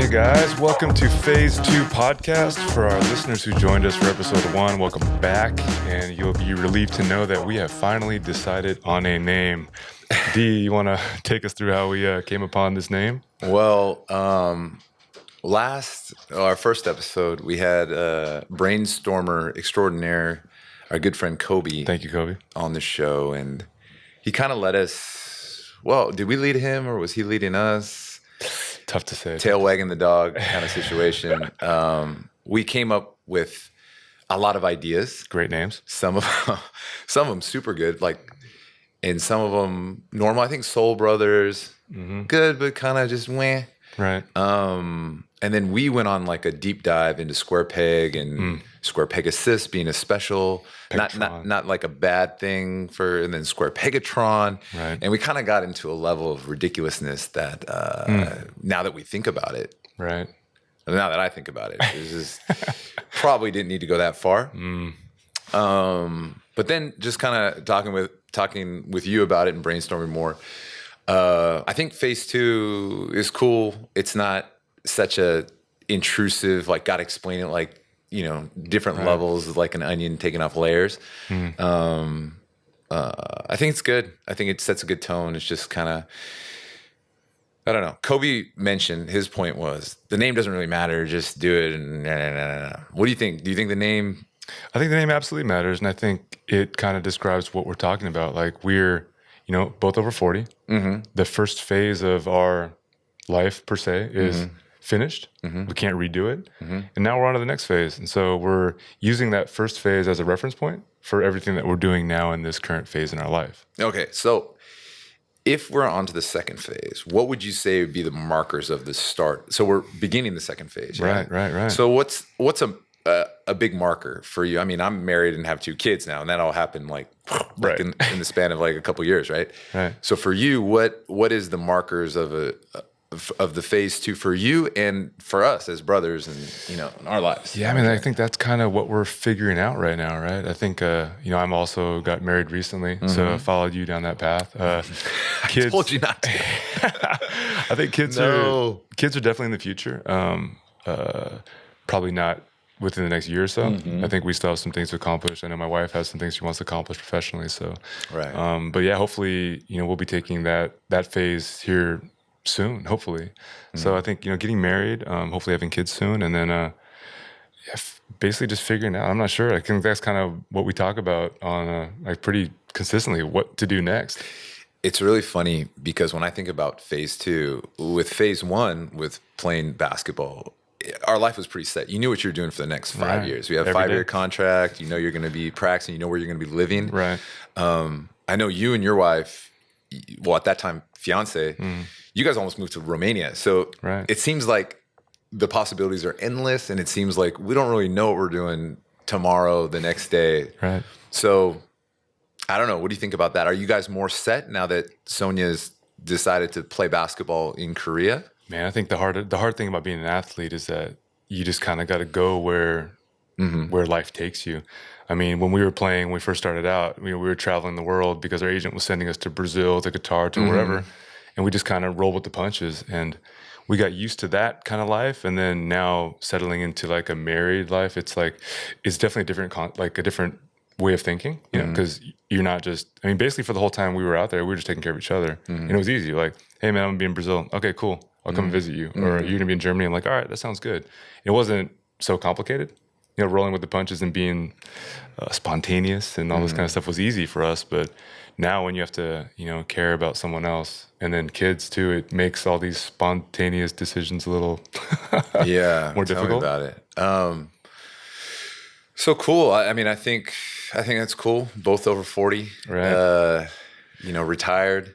Hey guys, welcome to Phase2 podcast. For our listeners who joined us for episode 1, welcome back, and you'll be relieved to know that we have finally decided on a name. D, you want to take us through how we came upon this name? Well, our first episode, we had brainstormer extraordinaire, our good friend Kobe. Thank you, Kobe. On the show, and he kind of led us. Well, did we lead him or was he leading us? Tough to say. Tail wagging the dog kind of situation. We came up with a lot of ideas. Great names. Some of them super good, and some of them normal. I think Soul Brothers, good, but kind of just weh. Right. And then we went on like a deep dive into Square Peg and Square Peg Assist being a special, not like a bad thing and then Square Pegatron. Right. And we kind of got into a level of ridiculousness that now that we think about it, right. Now that I think about it, this is probably didn't need to go that far. But then just kind of talking with you about it and brainstorming more. I think Phase2 is cool. It's not such a intrusive, gotta explain it different levels, like an onion taking off layers. I think it's good. I think it sets a good tone. It's just kind of, I don't know. Kobe mentioned his point was the name doesn't really matter. Just do it. What do you think? Do you think the name? I think the name absolutely matters. And I think it kind of describes what we're talking about. Like we're, both over 40. The first phase of our life per se is finished. We can't redo it. And now we're on to the next phase. And so we're using that first phase as a reference point for everything that we're doing now in this current phase in our life. Okay. So if we're on to the second phase, what would you say would be the markers of the start? So we're beginning the second phase. Right. So what's a big marker for you? I mean, I'm married and have 2 kids now, and that all happened in the span of a couple years, right? Right. So for you, what is the markers of the Phase2 for you and for us as brothers and in our lives? Yeah, I mean, I think that's kind of what we're figuring out right now, right? I think I'm also got married recently, so I followed you down that path. Kids, I told you not to. I think kids are definitely in the future. Probably not within the next year or so. I think we still have some things to accomplish. I know my wife has some things she wants to accomplish professionally. So, right. But yeah, hopefully, we'll be taking that phase here soon. Hopefully. So I think getting married, hopefully having kids soon, and then basically just figuring out. I'm not sure. I think that's kind of what we talk about on pretty consistently. What to do next. It's really funny because when I think about Phase2, with Phase 1, with playing basketball, our life was pretty set. You knew what you were doing for the next 5 years. We have a 5-year contract. You're going to be practicing. You know where you're going to be living. Right. I know you and your wife, well, at that time, fiance, you guys almost moved to Romania. So It seems like the possibilities are endless, and it seems like we don't really know what we're doing tomorrow, the next day. Right. So I don't know. What do you think about that? Are you guys more set now that Sonia's decided to play basketball in Korea? Man, I think the hard thing about being an athlete is that you just kind of got to go where life takes you. I mean, when we were playing, when we first started out, we were traveling the world because our agent was sending us to Brazil, to Qatar, to wherever, and we just kind of rolled with the punches. And we got used to that kind of life, and then now settling into a married life, it's definitely a different way of thinking, because you're not just. I mean, basically for the whole time we were out there, we were just taking care of each other, and it was easy. Hey man, I'm gonna be in Brazil. Okay, cool. I'll come visit you. Or you're going to be in Germany. I'm like, all right, that sounds good. It wasn't so complicated. Rolling with the punches and being spontaneous and all this kind of stuff was easy for us. But now when you have to, care about someone else and then kids too, it makes all these spontaneous decisions a little more difficult. Tell me about it. So cool. I mean, I think that's cool. Both over 40, right. Retired.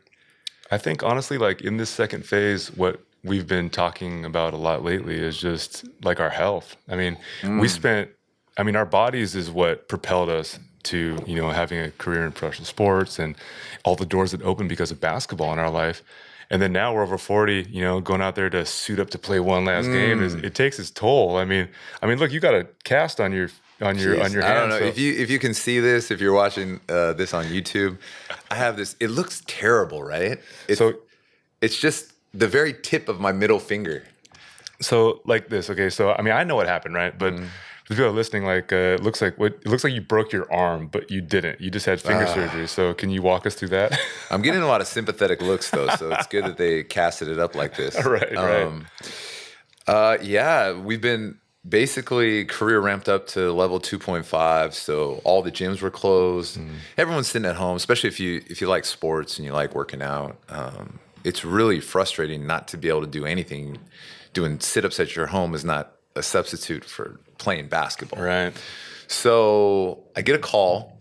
I think honestly, in this second phase, what we've been talking about a lot lately is just our health. I mean, our bodies is what propelled us to, having a career in professional sports and all the doors that opened because of basketball in our life. And then now we're over 40, going out there to suit up to play one last game, it takes its toll. I mean, look, you got a cast on your hand. I don't know if you can see this, if you're watching this on YouTube. I have this. It looks terrible, right? It's just the very tip of my middle finger. So like this, okay. So I mean, I know what happened, right? But for people listening, like, it looks like you broke your arm, but you didn't. You just had finger surgery. So can you walk us through that? I'm getting a lot of sympathetic looks though, so it's good that they casted it up like this. Right. Yeah, we've been basically career ramped up to level 2.5. So all the gyms were closed. Everyone's sitting at home, especially if you like sports and you like working out. It's really frustrating not to be able to do anything. Doing sit-ups at your home is not a substitute for playing basketball. Right. So I get a call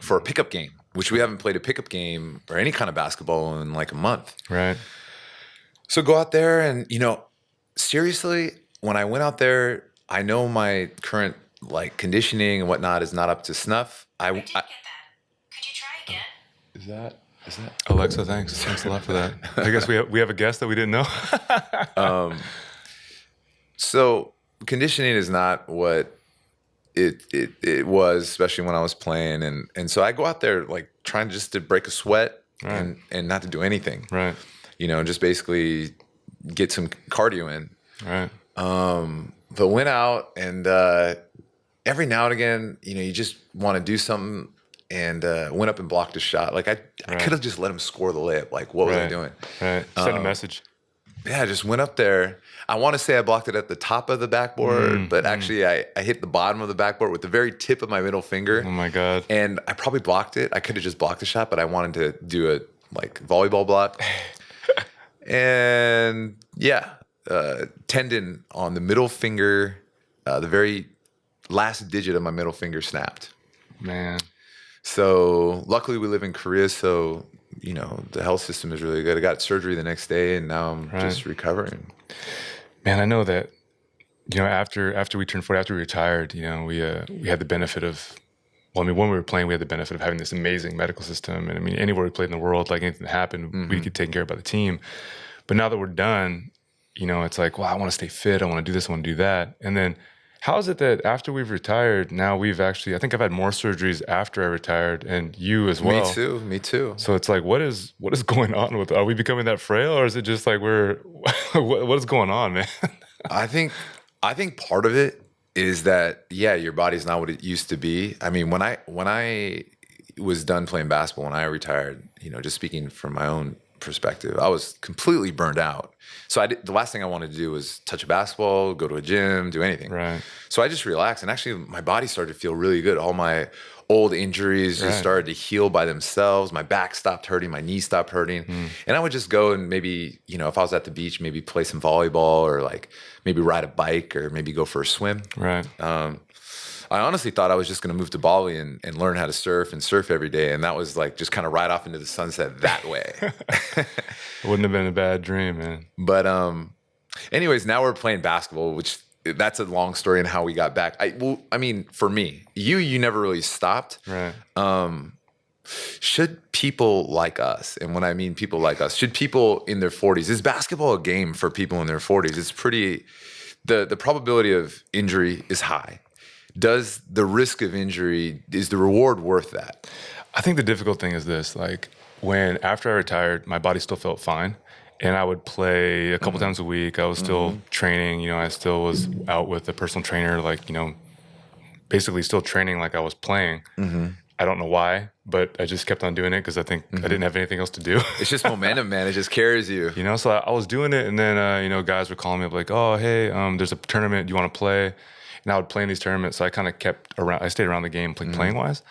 for a pickup game, which we haven't played a pickup game or any kind of basketball in like a month. Right. So go out there and, seriously, when I went out there, I know my current like conditioning and whatnot is not up to snuff. I didn't get that. Could you try again? Is that Alexa, thanks a lot for that. I guess we have a guest that we didn't know. so conditioning is not what it was, especially when I was playing, and so I go out there like trying just to break a sweat Right. and not to do anything, Right. Just basically get some cardio in. Right. But went out and every now and again, you just want to do something, and went up and blocked a shot. Like I could have just let him score the layup. Like what was I doing? Right. Send a message. Yeah, I just went up there. I want to say I blocked it at the top of the backboard, but actually I hit the bottom of the backboard with the very tip of my middle finger. Oh my God. And I probably blocked it. I could have just blocked the shot, but I wanted to do a like volleyball block. And yeah, tendon on the middle finger, the very last digit of my middle finger snapped. Man. So luckily we live in Korea, so the health system is really good. I got surgery the next day, and now I'm just recovering. Man, I know that. After we turned 40, after we retired, we had the benefit of. Well, I mean, when we were playing, we had the benefit of having this amazing medical system, and I mean, anywhere we played in the world, like anything that happened, we could take care of by the team. But now that we're done, it's like, well, I want to stay fit. I want to do this. I want to do that. And then, how is it that after we've retired, now we've actually, I think I've had more surgeries after I retired, and you as well. Me too. So it's like, what is going on with? Are we becoming that frail, or is it just like what is going on, man? I think part of it is that your body's not what it used to be. I mean, when I was done playing basketball, when I retired, just speaking from my own perspective, I was completely burned out. So the last thing I wanted to do was touch a basketball, go to a gym, do anything. Right. So I just relaxed, and actually my body started to feel really good. All my old injuries just started to heal by themselves. My back stopped hurting, my knees stopped hurting. And I would just go and maybe, if I was at the beach, maybe play some volleyball, or like maybe ride a bike, or maybe go for a swim. Right. I honestly thought I was just going to move to Bali and learn how to surf every day. And that was like just kind of right off into the sunset that way. Wouldn't have been a bad dream, man. But anyways, now we're playing basketball, which that's a long story and how we got back. I mean, for me, you never really stopped. Right. Should people like us, and when I mean people like us, should people in their 40s, is basketball a game for people in their 40s? It's pretty, the probability of injury is high. Does the risk of injury, is the reward worth that? I think the difficult thing is this, like after I retired, my body still felt fine. And I would play a couple times a week. I was still training, I still was out with a personal trainer, like, basically still training like I was playing. I don't know why, but I just kept on doing it because I think I didn't have anything else to do. It's just momentum, man. It just carries you. So I was doing it, and then, guys were calling me up like, oh, hey, there's a tournament. Do you want to play? And I would play in these tournaments. So I kind of I stayed around the game playing-wise.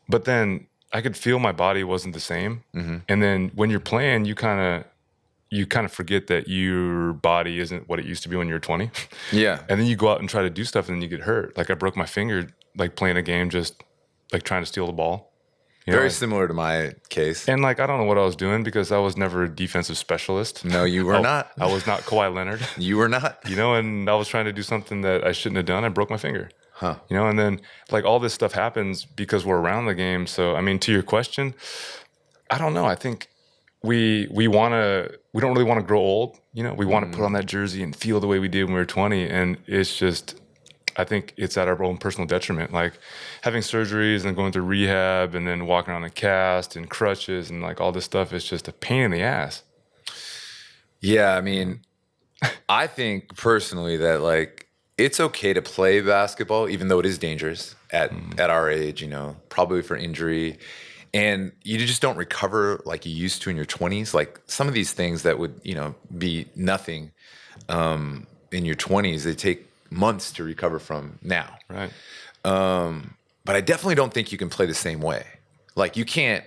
But then I could feel my body wasn't the same. And then when you're playing, you kind of forget that your body isn't what it used to be when you were 20. Yeah. And then you go out and try to do stuff, and then you get hurt. Like I broke my finger, like playing a game, just like trying to steal the ball. Very similar to my case. And like, I don't know what I was doing because I was never a defensive specialist. No, you were not. I was not Kawhi Leonard. You were not. And I was trying to do something that I shouldn't have done. I broke my finger. Huh. And then like all this stuff happens because we're around the game. So, I mean, to your question, I don't know. I think we don't really want to grow old. We want to put on that jersey and feel the way we did when we were 20. And it's just, I think it's at our own personal detriment. Like having surgeries and going through rehab and then walking around a cast and crutches and like all this stuff is just a pain in the ass. Yeah, I mean, I think personally that like it's okay to play basketball, even though it is dangerous at our age, you know, probably for injury. And you just don't recover like you used to in your 20s. Like some of these things that would, you know, be nothing in your 20s, they take months to recover from now. Right. But I definitely don't think you can play the same way. Like you can't,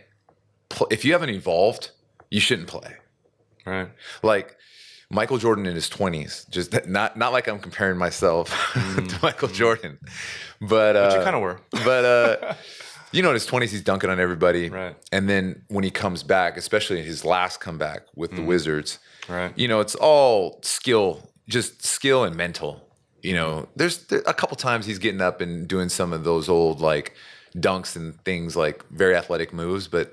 if you haven't evolved, you shouldn't play. Right. Like Michael Jordan in his 20s, just not like I'm comparing myself to Michael Jordan, but you kind of were. But you know, in his 20s, he's dunking on everybody. Right. And then when he comes back, especially his last comeback with the Wizards, Right. you know, it's all skill, just skill and mental. You know, there's a couple times he's getting up and doing some of those old like dunks and things, like very athletic moves. But,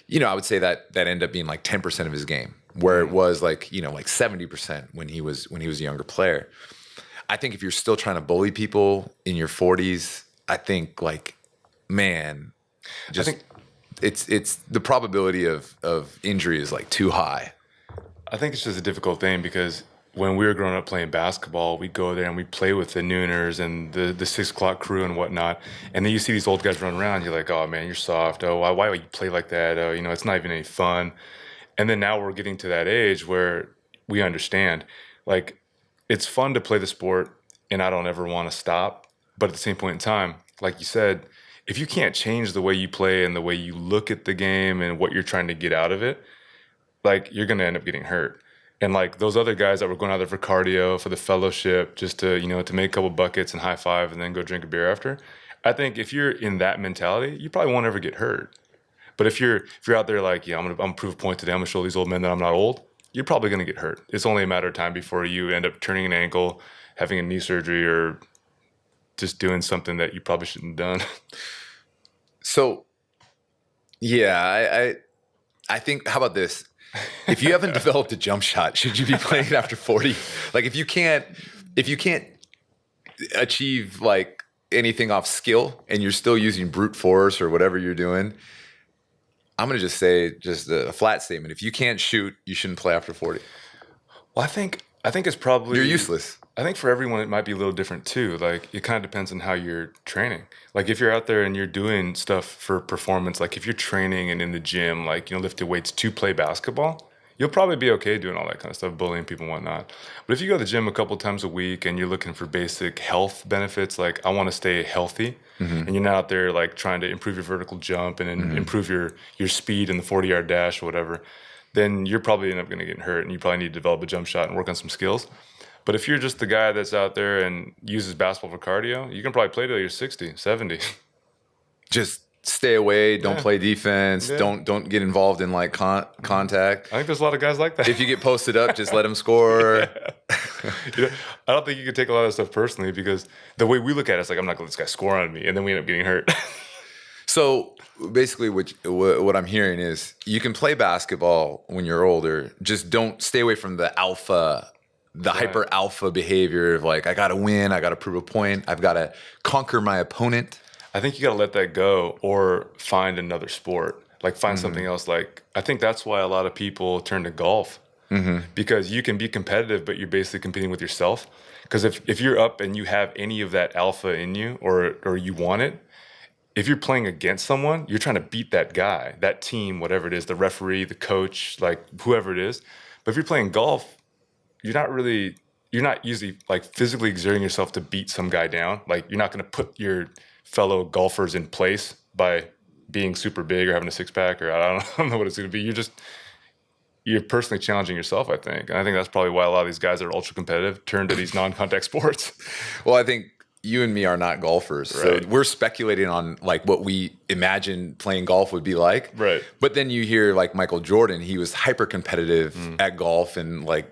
you know, I would say that ended up being like 10% of his game, where it was like, you know, like 70% when he was a younger player. I think if you're still trying to bully people in your 40s, I think like, man, just it's the probability of injury is like too high. I think it's just a difficult thing because when we were growing up playing basketball, we'd go there and we'd play with the nooners and the 6 o'clock crew and whatnot. And then you see these old guys run around. You're like, oh, man, you're soft. Oh, why would you play like that? Oh, you know, it's not even any fun. And then now we're getting to that age where we understand. Like, it's fun to play the sport, and I don't ever want to stop. But at the same point in time, like you said, if you can't change the way you play and the way you look at the game and what you're trying to get out of it, like, you're going to end up getting hurt. And like those other guys that were going out there for cardio, for the fellowship, just to, you know, to make a couple buckets and high five and then go drink a beer after. I think if you're in that mentality, you probably won't ever get hurt. But if you're out there like, yeah, I'm gonna prove a point today, I'm gonna show these old men that I'm not old, you're probably gonna get hurt. It's only a matter of time before you end up turning an ankle, having a knee surgery, or just doing something that you probably shouldn't have done. So, yeah, I think, how about this? If you haven't developed a jump shot, should you be playing after 40? Like if you can't achieve like anything off skill and you're still using brute force or whatever you're doing, I'm going to just say just a flat statement. If you can't shoot, you shouldn't play after 40. Well, I think it's probably You're useless. I think for everyone it might be a little different too. Like it kind of depends on how you're training. Like if you're out there and you're doing stuff for performance, like if you're training and in the gym, like, you know, lifting weights to play basketball, you'll probably be okay doing all that kind of stuff, bullying people and whatnot. But if you go to the gym a couple times a week and you're looking for basic health benefits, like I want to stay healthy, and you're not out there like trying to improve your vertical jump and improve your speed in the 40-yard dash or whatever, then you're probably end up going to get hurt and you probably need to develop a jump shot and work on some skills. But if you're just the guy that's out there and uses basketball for cardio, you can probably play till you're 60, 70. Just stay away. Don't play defense. Yeah. Don't get involved in like contact. I think there's a lot of guys like that. If you get posted up, just let them score. You know, I don't think you can take a lot of stuff personally because the way we look at it, it's like, I'm not going to let this guy score on me. And then we end up getting hurt. So basically what I'm hearing is you can play basketball when you're older. Just don't stay away from the hyper alpha behavior of like, I got to win. I got to prove a point. I've got to conquer my opponent. I think you got to let that go or find another sport, like find something else. Like, I think that's why a lot of people turn to golf because you can be competitive, but you're basically competing with yourself. Because if you're up and you have any of that alpha in you or you want it, if you're playing against someone, you're trying to beat that guy, that team, whatever it is, the referee, the coach, like whoever it is. But if you're playing golf, you're not usually like physically exerting yourself to beat some guy down. Like you're not going to put your fellow golfers in place by being super big or having a six pack or I don't know what it's going to be. You're personally challenging yourself, I think. And I think that's probably why a lot of these guys that are ultra competitive turn to these non-contact sports. Well, I think you and me are not golfers. Right. So we're speculating on like what we imagine playing golf would be like. Right. But then you hear like Michael Jordan, he was hyper competitive at golf and like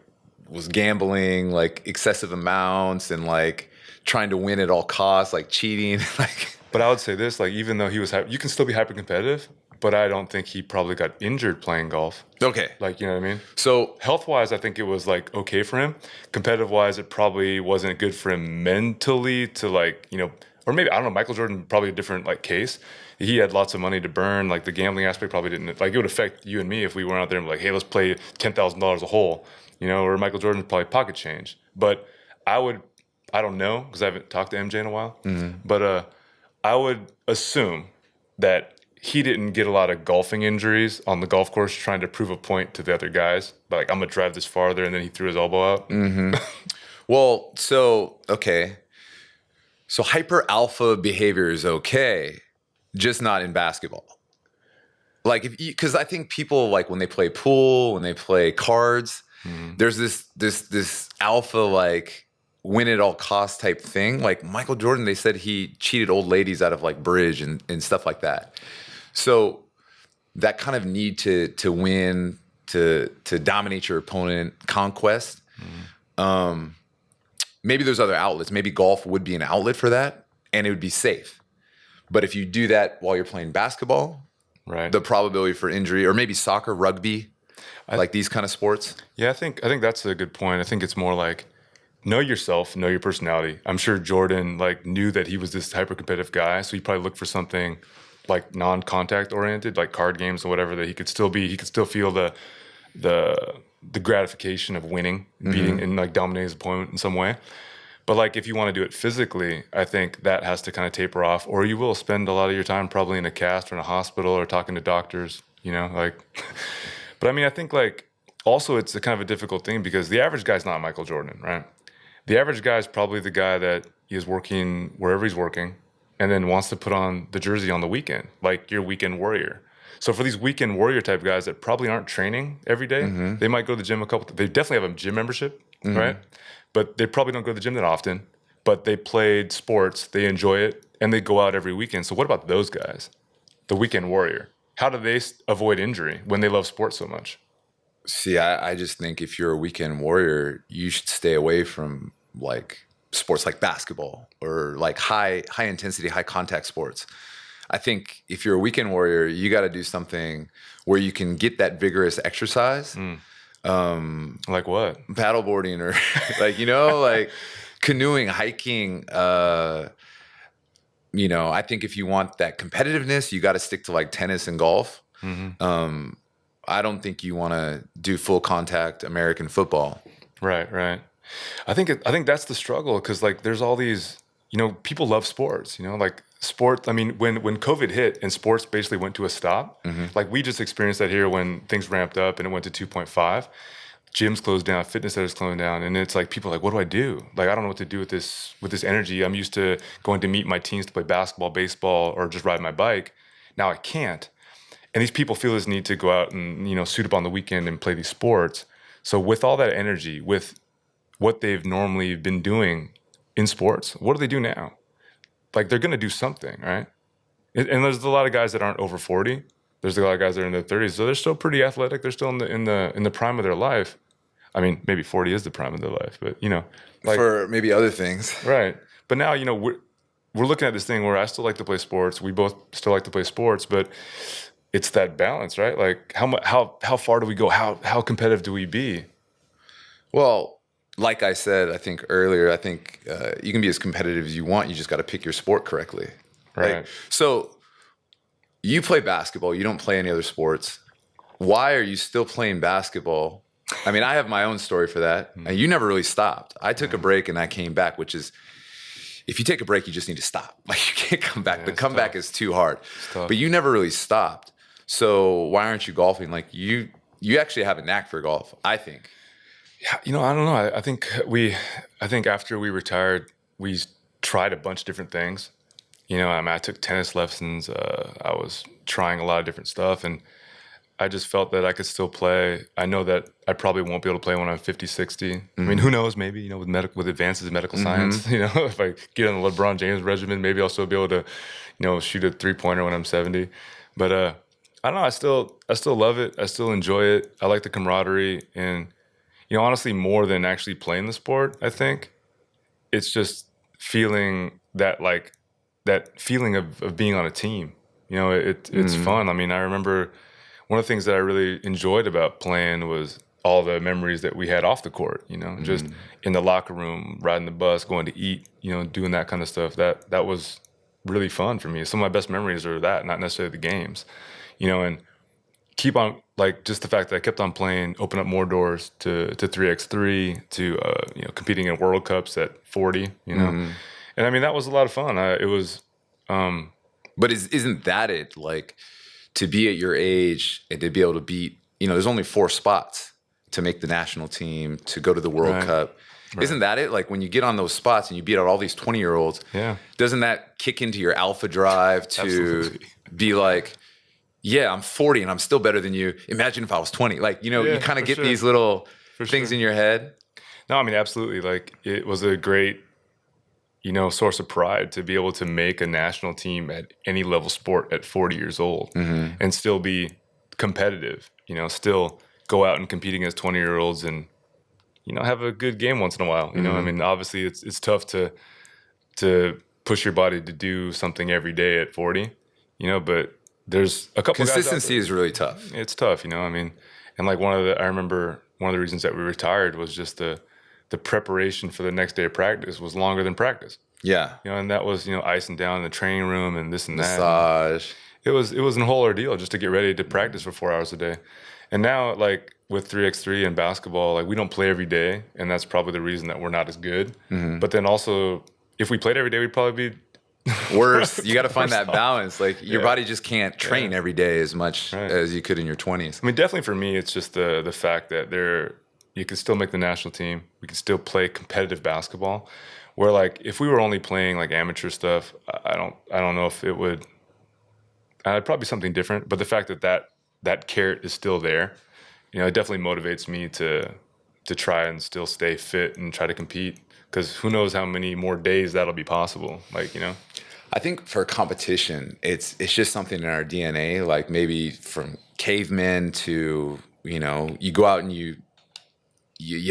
was gambling like excessive amounts and like trying to win at all costs, like cheating. Like, But I would say this, like even though he was, you can still be hyper competitive, but I don't think he probably got injured playing golf. okay. Like, you know what I mean? So Health-wise, I think it was like okay for him. Competitive-wise, it probably wasn't good for him mentally to like, you know, or maybe, I don't know, Michael Jordan, probably a different like case. He had lots of money to burn. Like the gambling aspect probably didn't, like it would affect you and me if we went out there and be like, hey, let's play $10,000 a hole, you know, or Michael Jordan probably pocket change. But I don't know because I haven't talked to MJ in a while, but I would assume that he didn't get a lot of golfing injuries on the golf course trying to prove a point to the other guys. Like, I'm going to drive this farther, and then he threw his elbow out. Well, so, okay. So hyper alpha behavior is okay, just not in basketball. Like, because I think people, like, when they play pool, when they play cards, there's this alpha, like, win at all costs type thing. Like Michael Jordan, they said he cheated old ladies out of like bridge and stuff like that. So that kind of need to win, to dominate your opponent, conquest. Maybe there's other outlets. Maybe golf would be an outlet for that, and it would be safe. But if you do that while you're playing basketball, right, the probability for injury, or maybe soccer, rugby, like these kind of sports. Yeah, I think that's a good point. I think it's more like, know yourself, know your personality. I'm sure Jordan like knew that he was this hyper competitive guy, so he probably looked for something like non-contact oriented, like card games or whatever, that he could still feel the gratification of winning, beating, and like dominating his opponent in some way. But like if you want to do it physically, I think that has to kind of taper off, or you will spend a lot of your time probably in a cast or in a hospital or talking to doctors, you know, like. But I mean, I think like also it's a kind of a difficult thing because the average guy's not Michael Jordan, right? The average guy is probably the guy that is working wherever he's working and then wants to put on the jersey on the weekend, like your weekend warrior. So for these weekend warrior type guys that probably aren't training every day, they might go to the gym they definitely have a gym membership, right? But they probably don't go to the gym that often, but they played sports, they enjoy it, and they go out every weekend. So what about those guys? The weekend warrior. How do they avoid injury when they love sports so much? See, I just think if you're a weekend warrior, you should stay away from like sports like basketball or like high intensity, high contact sports. I think if you're a weekend warrior, you got to do something where you can get that vigorous exercise. Like what? Paddleboarding or like, you know, like canoeing, hiking. You know, I think if you want that competitiveness, you got to stick to like tennis and golf. I don't think you want to do full contact American football. Right. I think that's the struggle because like there's all these, you know, people love sports, you know, like sport. I mean, when COVID hit and sports basically went to a stop, like we just experienced that here when things ramped up and it went to 2.5. Gyms closed down, fitness centers closed down, and it's like people are like, what do I do? Like I don't know what to do with this energy. I'm used to going to meet my teams to play basketball, baseball, or just ride my bike. Now I can't. And these people feel this need to go out and, you know, suit up on the weekend and play these sports. So with all that energy, with what they've normally been doing in sports, what do they do now? Like they're going to do something, right? And there's a lot of guys that aren't over 40. There's a lot of guys that are in their 30s, so they're still pretty athletic. They're still in the prime of their life. I mean, maybe 40 is the prime of their life, but you know, like, for maybe other things, right? But now, you know, we're looking at this thing where I still like to play sports. We both still like to play sports, but it's that balance, right? Like how far do we go? How competitive do we be? Well, like I said, I think earlier, I think you can be as competitive as you want. You just got to pick your sport correctly. Right. Like, so you play basketball. You don't play any other sports. Why are you still playing basketball? I mean, I have my own story for that. And you never really stopped. I took a break and I came back, which is, if you take a break, you just need to stop. Like you can't come back. The comeback is too hard. But you never really stopped. So why aren't you golfing? Like you actually have a knack for golf, I think. Yeah, you know, I don't know. I think after we retired, we tried a bunch of different things. You know, I mean, I took tennis lessons. I was trying a lot of different stuff, and I just felt that I could still play. I know that I probably won't be able to play when I'm 50, 60. I mean, who knows? Maybe, you know, with advances in medical science, you know, if I get on the LeBron James regimen, maybe I'll still be able to, you know, shoot a 3-pointer when I'm 70. But I don't know. I still love it. I still enjoy it. I like the camaraderie, and you know, honestly, more than actually playing the sport, I think it's just feeling that feeling of being on a team. You know, it's fun. I mean, I remember one of the things that I really enjoyed about playing was all the memories that we had off the court, you know, just in the locker room, riding the bus, going to eat, you know, doing that kind of stuff. That was really fun for me. Some of my best memories are that, not necessarily the games, you know, and keep on, like, just the fact that I kept on playing, open up more doors to 3x3, to, you know, competing in World Cups at 40, you know. And I mean, that was a lot of fun. It was, But isn't that it? Like, to be at your age and to be able to beat, you know, there's only 4 spots to make the national team, to go to the World Cup. Isn't that it? Like, when you get on those spots and you beat out all these 20-year-olds, doesn't that kick into your alpha drive to be like, yeah, I'm 40 and I'm still better than you. Imagine if I was 20. Like, you know, you kind of get these little things in your head. No, I mean, absolutely. Like, it was a great, you know, source of pride to be able to make a national team at any level sport at 40 years old and still be competitive, you know, still go out and compete against 20-year-olds and, you know, have a good game once in a while. You know, I mean, obviously it's tough to push your body to do something every day at 40, you know, but there's a couple Consistency is really tough. It's tough, you know, I mean, and like I remember one of the reasons that we retired was just the preparation for the next day of practice was longer than practice. Yeah. You know, and that was, you know, icing down in the training room and this and that. Massage. It was a whole ordeal just to get ready to practice for 4 hours a day. And now, like, with 3x3 and basketball, like, we don't play every day, and that's probably the reason that we're not as good. But then also, if we played every day, we'd probably be worse. You got to find that balance. Like, your body just can't train every day as much as you could in your 20s. I mean, definitely for me, it's just the fact that you can still make the national team. We can still play competitive basketball. Where, like, if we were only playing like amateur stuff, I don't know if it would. It'd probably be something different. But the fact that carrot is still there, you know, it definitely motivates me to try and still stay fit and try to compete. Because who knows how many more days that'll be possible. Like, you know. I think for competition, it's just something in our DNA. Like, maybe from cavemen to, you know, you go out and you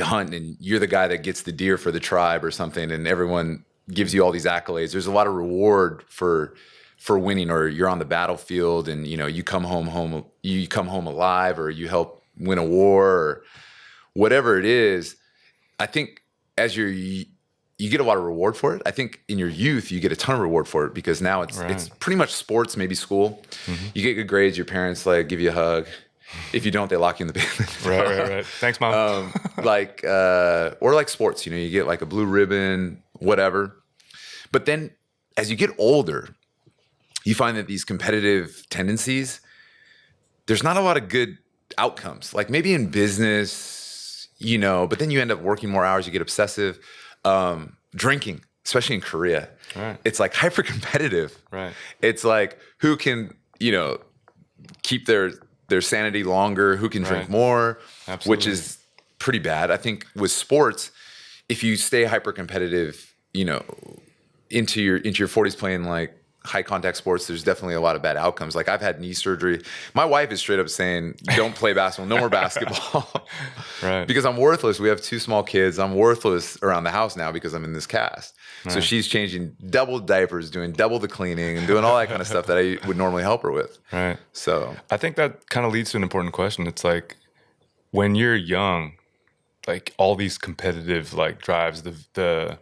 hunt and you're the guy that gets the deer for the tribe or something, and everyone gives you all these accolades. There's a lot of reward for winning, or you're on the battlefield and, you know, you come home alive, or you help win a war, or whatever it is. I think as you get a lot of reward for it. I think in your youth you get a ton of reward for it, because now it's pretty much sports, maybe school. You get good grades, your parents like give you a hug. If you don't, they lock you in the basement. Right. Thanks, Mom. Or like sports, you know, you get like a blue ribbon, whatever. But then as you get older, you find that these competitive tendencies, there's not a lot of good outcomes. Like, maybe in business, you know, but then you end up working more hours, you get obsessive. Drinking, especially in Korea, it's like hyper competitive. Right. It's like, who can, you know, keep their sanity longer, who can drink more, which is pretty bad. I think with sports, if you stay hyper competitive, you know, into your 40s playing like high contact sports, there's definitely a lot of bad outcomes. Like, I've had knee surgery. My wife is straight up saying, don't play basketball, no more basketball. Right. Because I'm worthless. We have 2 small kids. I'm worthless around the house now because I'm in this cast. So she's changing double diapers, doing double the cleaning, and doing all that kind of stuff that I would normally help her with. Right. So I think that kind of leads to an important question. It's like, when you're young, like, all these competitive like drives, the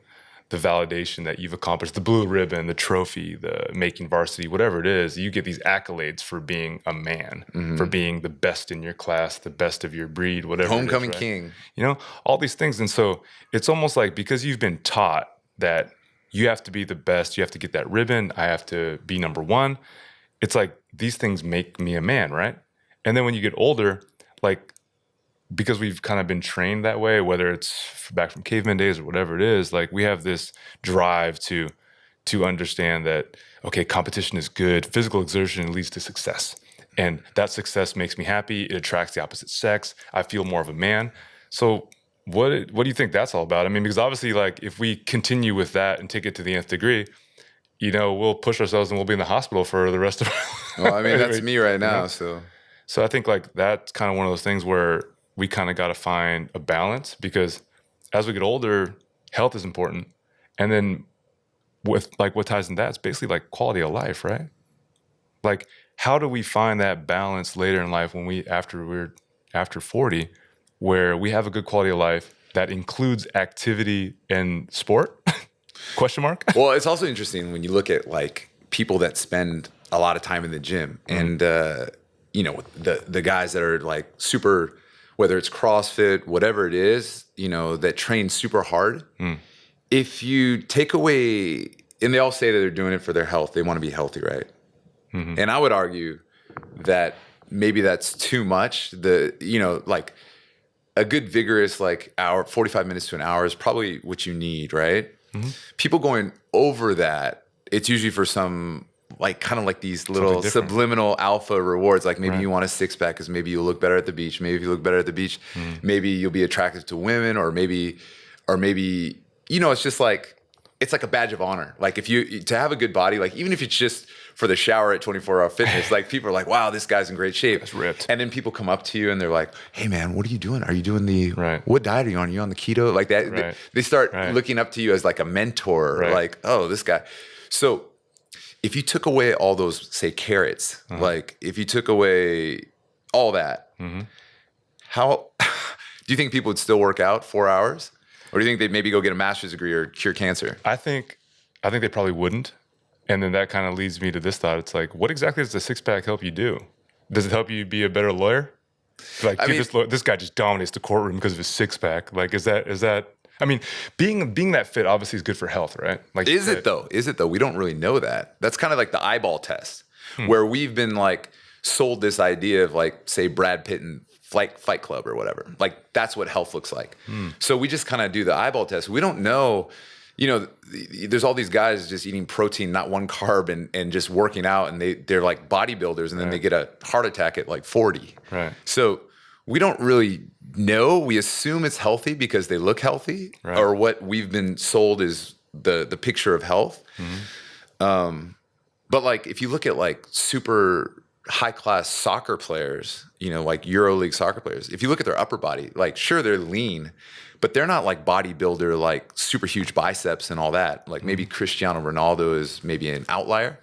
validation that you've accomplished, the blue ribbon, the trophy, the making varsity, whatever it is, you get these accolades for being a man, for being the best in your class, the best of your breed, whatever. Homecoming it is, right? king. You know, all these things. And so it's almost like, because you've been taught that you have to be the best, you have to get that ribbon, I have to be number one. It's like, these things make me a man, right? And then when you get older, like, because we've kind of been trained that way, whether it's back from caveman days or whatever it is, like, we have this drive to understand that, okay, competition is good, physical exertion leads to success. And that success makes me happy, it attracts the opposite sex, I feel more of a man. So what do you think that's all about? I mean, because obviously, like, if we continue with that and take it to the nth degree, you know, we'll push ourselves and we'll be in the hospital for the rest of our life. Well, I mean, that's me right now, you know? So I think, like, that's kind of one of those things where we kind of got to find a balance, because as we get older, health is important. And then with, like, what ties in that, it's basically like quality of life, right? Like, how do we find that balance later in life when after 40, where we have a good quality of life that includes activity and sport? Question mark. Well, it's also interesting when you look at like people that spend a lot of time in the gym and, you know, the guys that are like super, whether it's CrossFit, whatever it is, you know, that train super hard. If you take away, and they all say that they're doing it for their health, they want to be healthy, right? And I would argue that maybe that's too much. You know, like a good vigorous like hour, 45 minutes to an hour is probably what you need, right? People going over that, it's usually for some like kind of like these little subliminal alpha rewards. Like maybe you want a six pack because maybe you'll look better at the beach. Maybe if you look better at the beach, maybe you'll be attractive to women, or maybe, you know, it's just like, it's like a badge of honor. Like if you, to have a good body, like even if it's just for the shower at 24 Hour Fitness, like people are like, wow, this guy's in great shape. That's ripped. And then people come up to you and they're like, hey man, what are you doing? Are you doing what diet are you on? Are you on the keto? Like that. They start looking up to you as like a mentor, like, oh, this guy. So if you took away all those, say, carrots, like if you took away all that, how do you think people would still work out 4 hours? Or do you think they'd maybe go get a master's degree or cure cancer? I think they probably wouldn't. And then that kind of leads me to this thought. It's like, what exactly does the six pack help you do? Does it help you be a better lawyer? Like, dude, this guy just dominates the courtroom because of his six pack. Like, is that? I mean, being that fit obviously is good for health, right? Like, is it though? We don't really know that. That's kind of like the eyeball test, where we've been like sold this idea of like, say, Brad Pitt and Fight Club or whatever. Like that's what health looks like. So we just kind of do the eyeball test. We don't know, you know, there's all these guys just eating protein, not one carb, and just working out, and they're like bodybuilders, and then they get a heart attack at like 40. Right. So we don't really know. We assume it's healthy because they look healthy, or what we've been sold is the picture of health. But like if you look at like super high class soccer players, you know, like EuroLeague soccer players, if you look at their upper body, like sure, they're lean, but they're not like bodybuilder, like super huge biceps and all that. Like maybe Cristiano Ronaldo is maybe an outlier,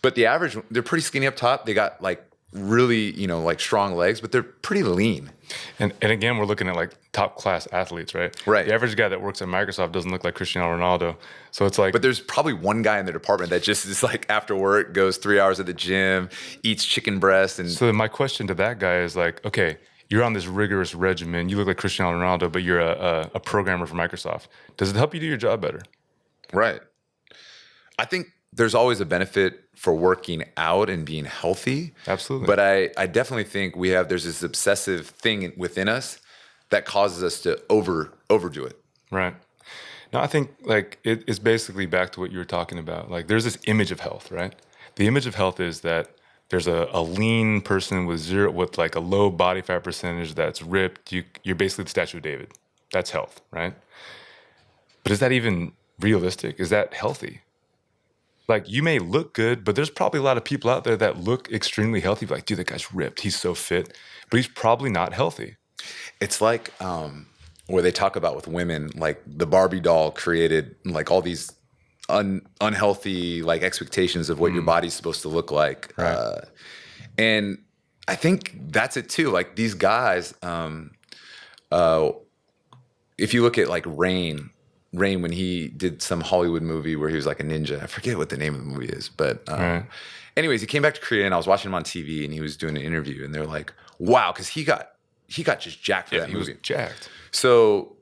but the average, they're pretty skinny up top. They got like really, you know, like strong legs, but they're pretty lean. And again, we're looking at like top class athletes, right? Right. The average guy that works at Microsoft doesn't look like Cristiano Ronaldo. So it's like, but there's probably one guy in the department that just is like after work goes 3 hours at the gym, eats chicken breast. And so my question to that guy is like, okay, you're on this rigorous regimen. You look like Cristiano Ronaldo, but you're a programmer for Microsoft. Does it help you do your job better? Right. I think there's always a benefit for working out and being healthy. Absolutely. But I definitely think there's this obsessive thing within us that causes us to overdo it. Right. No, I think like it's basically back to what you were talking about. Like there's this image of health, right? The image of health is that there's a lean person with like a low body fat percentage that's ripped. You're basically the Statue of David. That's health, right? But is that even realistic? Is that healthy? Like you may look good, but there's probably a lot of people out there that look extremely healthy. Like, dude, that guy's ripped. He's so fit, but he's probably not healthy. It's like where they talk about with women, like the Barbie doll created like all these unhealthy like expectations of what your body's supposed to look like. Right. And I think that's it too. Like these guys, if you look at like Rain, when he did some Hollywood movie where he was like a ninja. I forget what the name of the movie is, but anyways, he came back to Korea and I was watching him on TV and he was doing an interview and they're like, wow, because he got just jacked for that movie. He was jacked. So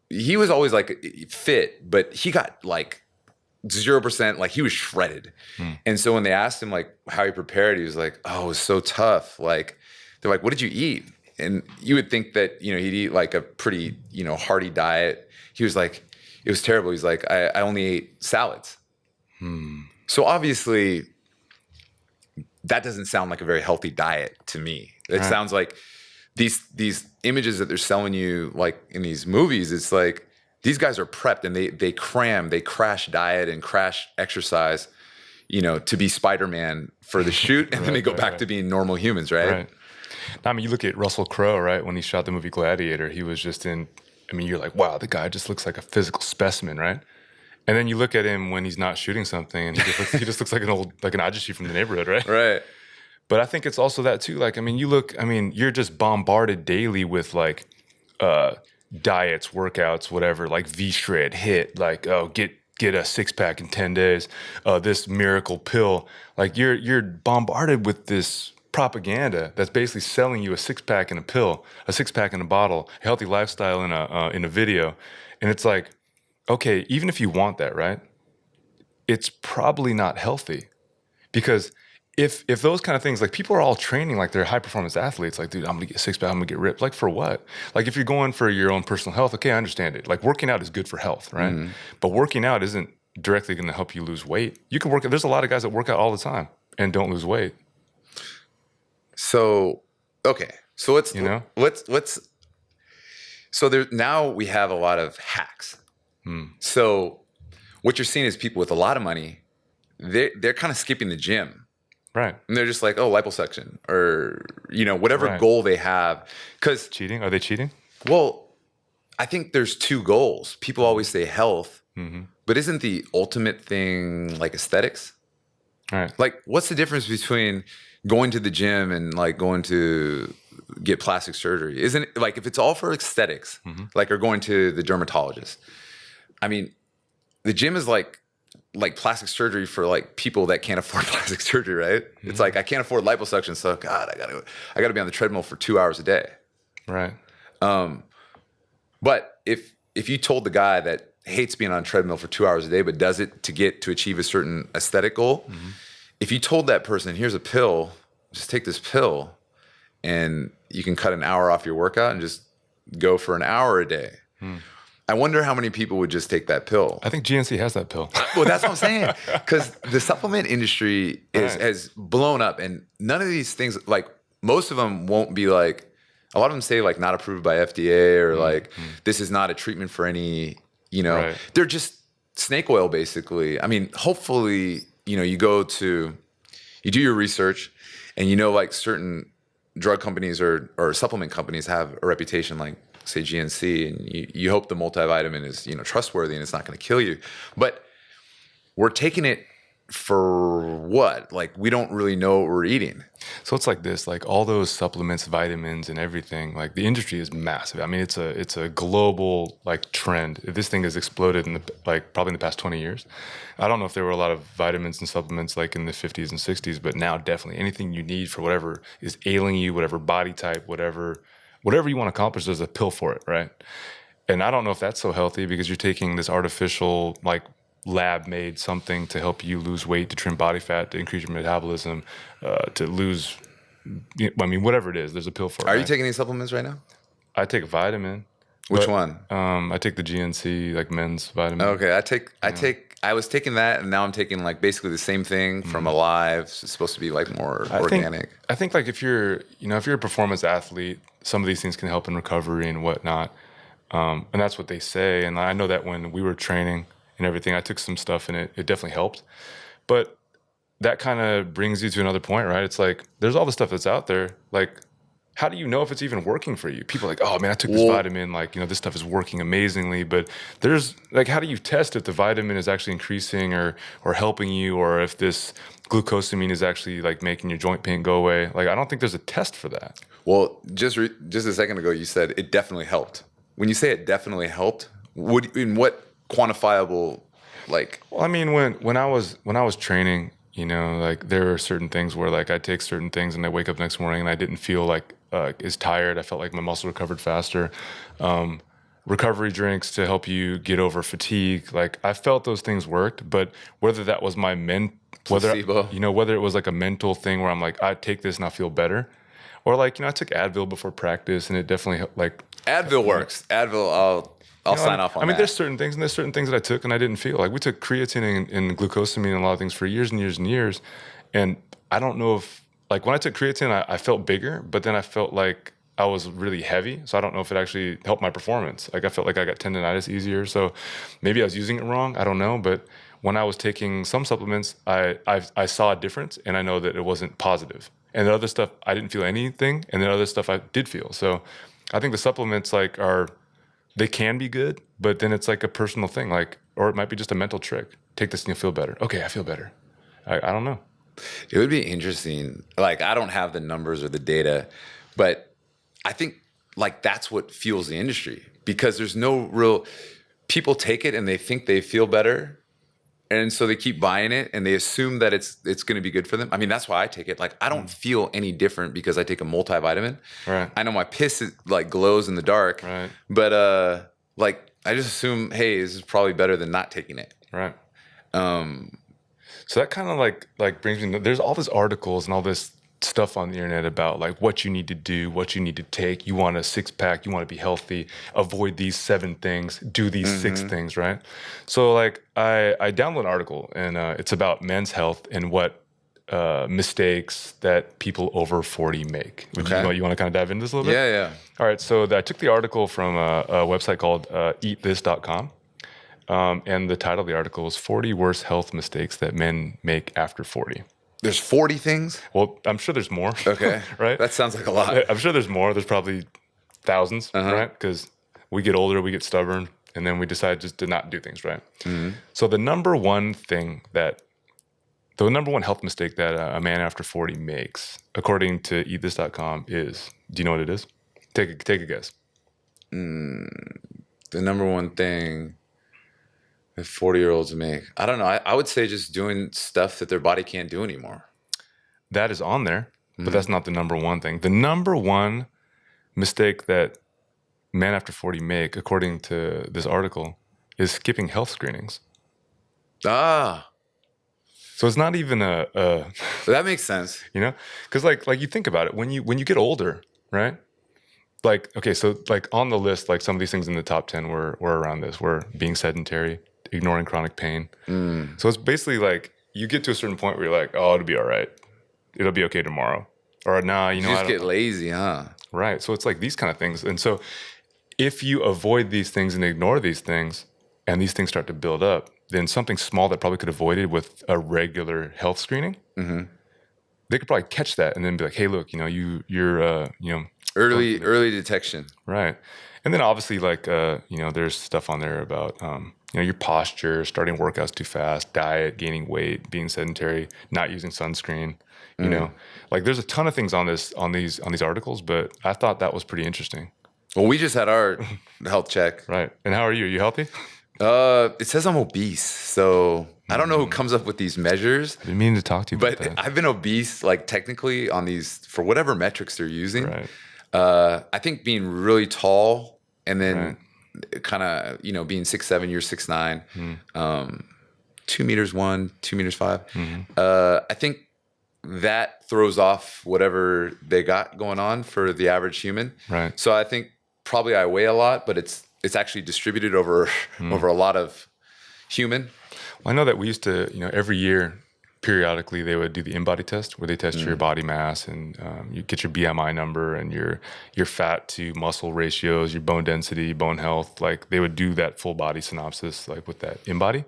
he was always like fit, but he got like 0%, like he was shredded. And so when they asked him like how he prepared, he was like, oh, it was so tough. Like they're like, what did you eat? And you would think that, you know, he'd eat like a pretty, you know, hearty diet. He was like, it was terrible. He's like, I only ate salads. So obviously that doesn't sound like a very healthy diet to me. It sounds like these images that they're selling you like in these movies, it's like these guys are prepped and they crash diet and crash exercise, you know, to be Spider-Man for the shoot. And then they go back to being normal humans, right? I mean, you look at Russell Crowe, right? When he shot the movie Gladiator, he was just in, I mean, you're like, wow, the guy just looks like a physical specimen, right? And then you look at him when he's not shooting something and he just looks like an ajushi from the neighborhood, right? Right. But I think it's also that too. Like, I mean, you're just bombarded daily with like diets, workouts, whatever, like V-shred, hit, like, oh, get a 6-pack in 10 days, this miracle pill. Like you're bombarded with this propaganda that's basically selling you a 6-pack in a pill, a 6-pack in a bottle, a healthy lifestyle in a video. And it's like, okay, even if you want that, right? It's probably not healthy, because if those kind of things, like people are all training like they're high performance athletes, like, dude, I'm gonna get 6-pack, I'm gonna get ripped. Like for what? Like if you're going for your own personal health, okay, I understand it. Like working out is good for health, right? But working out isn't directly gonna help you lose weight. You can work. There's a lot of guys that work out all the time and don't lose weight. So okay, so let's You know? so there now we have a lot of hacks. So what you're seeing is people with a lot of money, they're kind of skipping the gym. Right. And they're just like, oh, liposuction, or whatever Right. goal they have. Because, Cheating? Are they cheating? well, I think there's two goals. People always say health, but isn't the ultimate thing like aesthetics? Right. Like, what's the difference between going to the gym and like going to get plastic surgery? Isn't it like, if it's all for aesthetics, like, or going to the dermatologist? I mean, the gym is like plastic surgery for like people that can't afford plastic surgery, right? It's like, I can't afford liposuction, so God, I gotta be on the treadmill for 2 hours a day. Right. But if you told the guy that hates being on a treadmill for 2 hours a day, but does it to achieve a certain aesthetic goal, if you told that person, here's a pill, just take this pill, and you can cut an hour off your workout and just go for an hour a day. I wonder how many people would just take that pill. I think GNC has that pill. Well, that's what I'm saying. Because the supplement industry has blown up, and none of these things, like most of them won't be like, a lot of them say like not approved by FDA, or like this is not a treatment for any, Right. they're just snake oil basically. I mean, hopefully, you do your research, and like certain drug companies or supplement companies have a reputation, like say GNC, and you hope the multivitamin is trustworthy and it's not going to kill you. But we're taking it for what? Like, we don't really know what we're eating. So it's like this, like all those supplements, vitamins, and everything. Like the industry is massive. I mean, it's a global like trend. This thing has exploded probably in the past 20 years. I don't know if there were a lot of vitamins and supplements like in the 50s and 60s, but now definitely anything you need for whatever is ailing you, whatever body type, whatever you want to accomplish, there's a pill for it, right? And I don't know if that's so healthy, because you're taking this artificial, like lab-made something to help you lose weight, to trim body fat, to increase your metabolism, to lose, whatever it is, there's a pill for it. Are you taking any supplements right now? I take a vitamin. Which one? I take the GNC, like men's vitamin. Okay, I was taking that, and now I'm taking like basically the same thing from Alive. It's supposed to be like more organic. I think like if you're a performance athlete, some of these things can help in recovery and whatnot. And that's what they say. And I know that when we were training and everything, I took some stuff and it definitely helped. But that kind of brings you to another point, right? It's like, there's all the stuff that's out there. Like, how do you know if it's even working for you? People are like, oh man, I took this vitamin, like, this stuff is working amazingly. But there's like, how do you test if the vitamin is actually increasing or helping you, or if this glucosamine is actually like making your joint pain go away? Like, I don't think there's a test for that. Well, just a second ago, you said it definitely helped. When you say it definitely helped, in what quantifiable, like? Well, I mean, when I was training, like there were certain things where like I take certain things and I wake up next morning and I didn't feel like as tired. I felt like my muscle recovered faster. Recovery drinks to help you get over fatigue. Like I felt those things worked, but whether that was Placebo. whether it was like a mental thing where I'm like, I take this and I feel better. Or like, I took Advil before practice and it definitely like Advil works. Advil, I'll sign off on that. I mean, there's certain things that I took and I didn't feel. Like we took creatine and glucosamine and a lot of things for years and years and years. And I don't know if, like when I took creatine, I felt bigger, but then I felt like I was really heavy. So I don't know if it actually helped my performance. Like I felt like I got tendonitis easier. So maybe I was using it wrong. I don't know. But when I was taking some supplements, I saw a difference and I know that it wasn't positive. And the other stuff, I didn't feel anything. And then other stuff I did feel. So I think the supplements they can be good, but then it's like a personal thing, like, or it might be just a mental trick. Take this and you'll feel better. Okay, I feel better. I don't know. It would be interesting. Like, I don't have the numbers or the data, but I think like that's what fuels the industry, because there's no real, people take it and they think they feel better. And so they keep buying it and they assume that it's going to be good for them. I mean, that's why I take it. Like, I don't feel any different because I take a multivitamin. Right. I know my piss like glows in the dark, Right. but like I just assume, hey, this is probably better than not taking it. Right. So that kind of like brings me. There's all these articles and all this stuff on the internet about like what you need to do, what you need to take. You want a 6-pack, you want to be healthy, avoid these 7 things, do these 6 things, right? So like I download an article and it's about men's health and what mistakes that people over 40 make. You want to kind of dive into this a little bit? Yeah. All right. So I took the article from a website called eatthis.com. And the title of the article is 40 Worst Health Mistakes That Men Make After 40. There's 40 things? Well, I'm sure there's more. Okay. Right? That sounds like a lot. I'm sure there's more. There's probably thousands, right? Because we get older, we get stubborn, and then we decide just to not do things, right? So the number one health mistake that a man after 40 makes, according to eatthis.com, is, do you know what it is? Take a guess. The number one thing that 40-year-olds make, I don't know. I would say just doing stuff that their body can't do anymore. That is on there, but that's not the number one thing. The number one mistake that men after 40 make, according to this article, is skipping health screenings. Ah, So it's not even a that makes sense. you know, because like you think about it, when you get older, right? Like, okay, so like on the list, like some of these things in the top 10 were around this, were being sedentary, ignoring chronic pain. So it's basically like you get to a certain point where you're like, oh, it'll be all right. It'll be okay tomorrow. Or nah, You I just don't. get lazy, huh? Right. So it's like these kind of things. And so if you avoid these things and ignore these things, and these things start to build up, then something small that probably could avoid it with a regular health screening, they could probably catch that and then be like, hey, look, you're Early detection. right. And then obviously like, there's stuff on there about, your posture, starting workouts too fast, diet, gaining weight, being sedentary, not using sunscreen, you know, like there's a ton of things on these articles, but I thought that was pretty interesting. Well, we just had our health check. Right. And how are you? Are you healthy? It says I'm obese, so I don't know who comes up with these measures. I didn't mean to talk to you about But that. I've been obese, like technically on these, for whatever metrics they're using. Right. I think being really tall and then kind of, being 6'7", you're 6'9", 2 meters 1, 2 meters 5. I think that throws off whatever they got going on for the average human. Right. So I think probably I weigh a lot, but it's actually distributed over a lot of human. Well, I know that we used to, every year, periodically, they would do the in-body test where they test your body mass and you get your BMI number and your fat to muscle ratios, your bone density, bone health. Like they would do that full body synopsis, like with that in-body.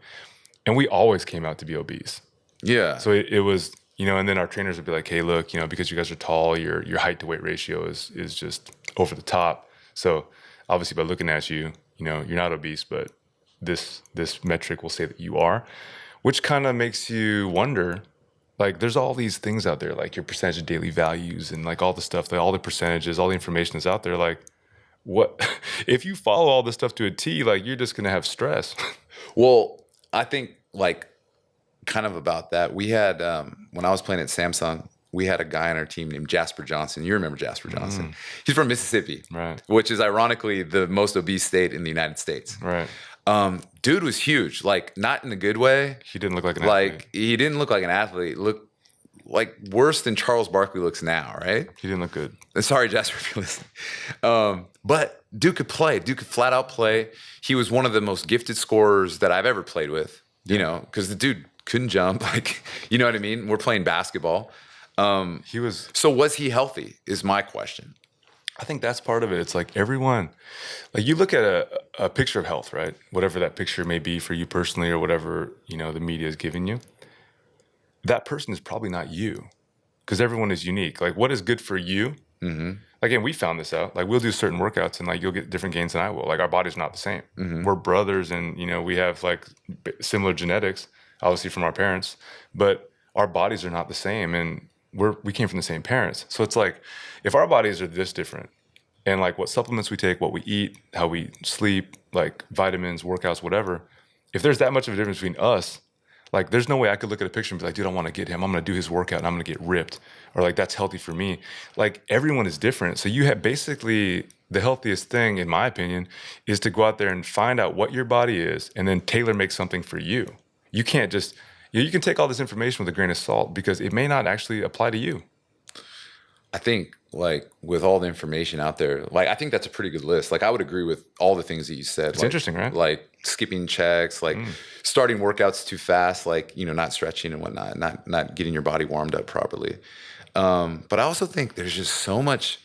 And we always came out to be obese. Yeah. So it was, and then our trainers would be like, hey, look, because you guys are tall, your height to weight ratio is just over the top. So obviously by looking at you, you're not obese, but this metric will say that you are, which kind of makes you wonder, like there's all these things out there, like your percentage of daily values and like all the stuff, all the percentages, all the information that's out there. Like what, if you follow all this stuff to a T, like you're just going to have stress. Well, I think like kind of about that. We had, when I was playing at Samsung, we had a guy on our team named Jasper Johnson. You remember Jasper Johnson. He's from Mississippi, Right. which is ironically the most obese state in the United States. Right. Dude was huge, like not in a good way. He didn't look like an athlete. He didn't look like an athlete. Looked like worse than Charles Barkley looks now, right? He didn't look good. Sorry, Jasper, if you're listening. But dude could play. Dude could flat out play. He was one of the most gifted scorers that I've ever played with, because the dude couldn't jump. Like, you know what I mean? We're playing basketball. He was. So was he healthy is my question. I think that's part of it. It's like everyone, like you look at a picture of health, right? Whatever that picture may be for you personally or whatever, the media is giving you. That person is probably not you because everyone is unique. Like what is good for you? Again, we found this out. Like we'll do certain workouts and like you'll get different gains than I will. Like our body's not the same. We're brothers and, we have like similar genetics, obviously from our parents, but our bodies are not the same, and we came from the same parents. So it's like, if our bodies are this different, and like what supplements we take, what we eat, how we sleep, like vitamins, workouts, whatever, if there's that much of a difference between us, like there's no way I could look at a picture and be like, dude, I want to get him. I'm going to do his workout and I'm going to get ripped. Or like, that's healthy for me. Like everyone is different. So you have basically the healthiest thing, in my opinion, is to go out there and find out what your body is and then tailor make something for you. You can't just, you can take all this information with a grain of salt because it may not actually apply to you. I think like with all the information out there, like I think that's a pretty good list. Like I would agree with all the things that you said. It's interesting, right? Like skipping checks, like starting workouts too fast, like, you know, not stretching and whatnot, not getting your body warmed up properly. But I also think there's just so much,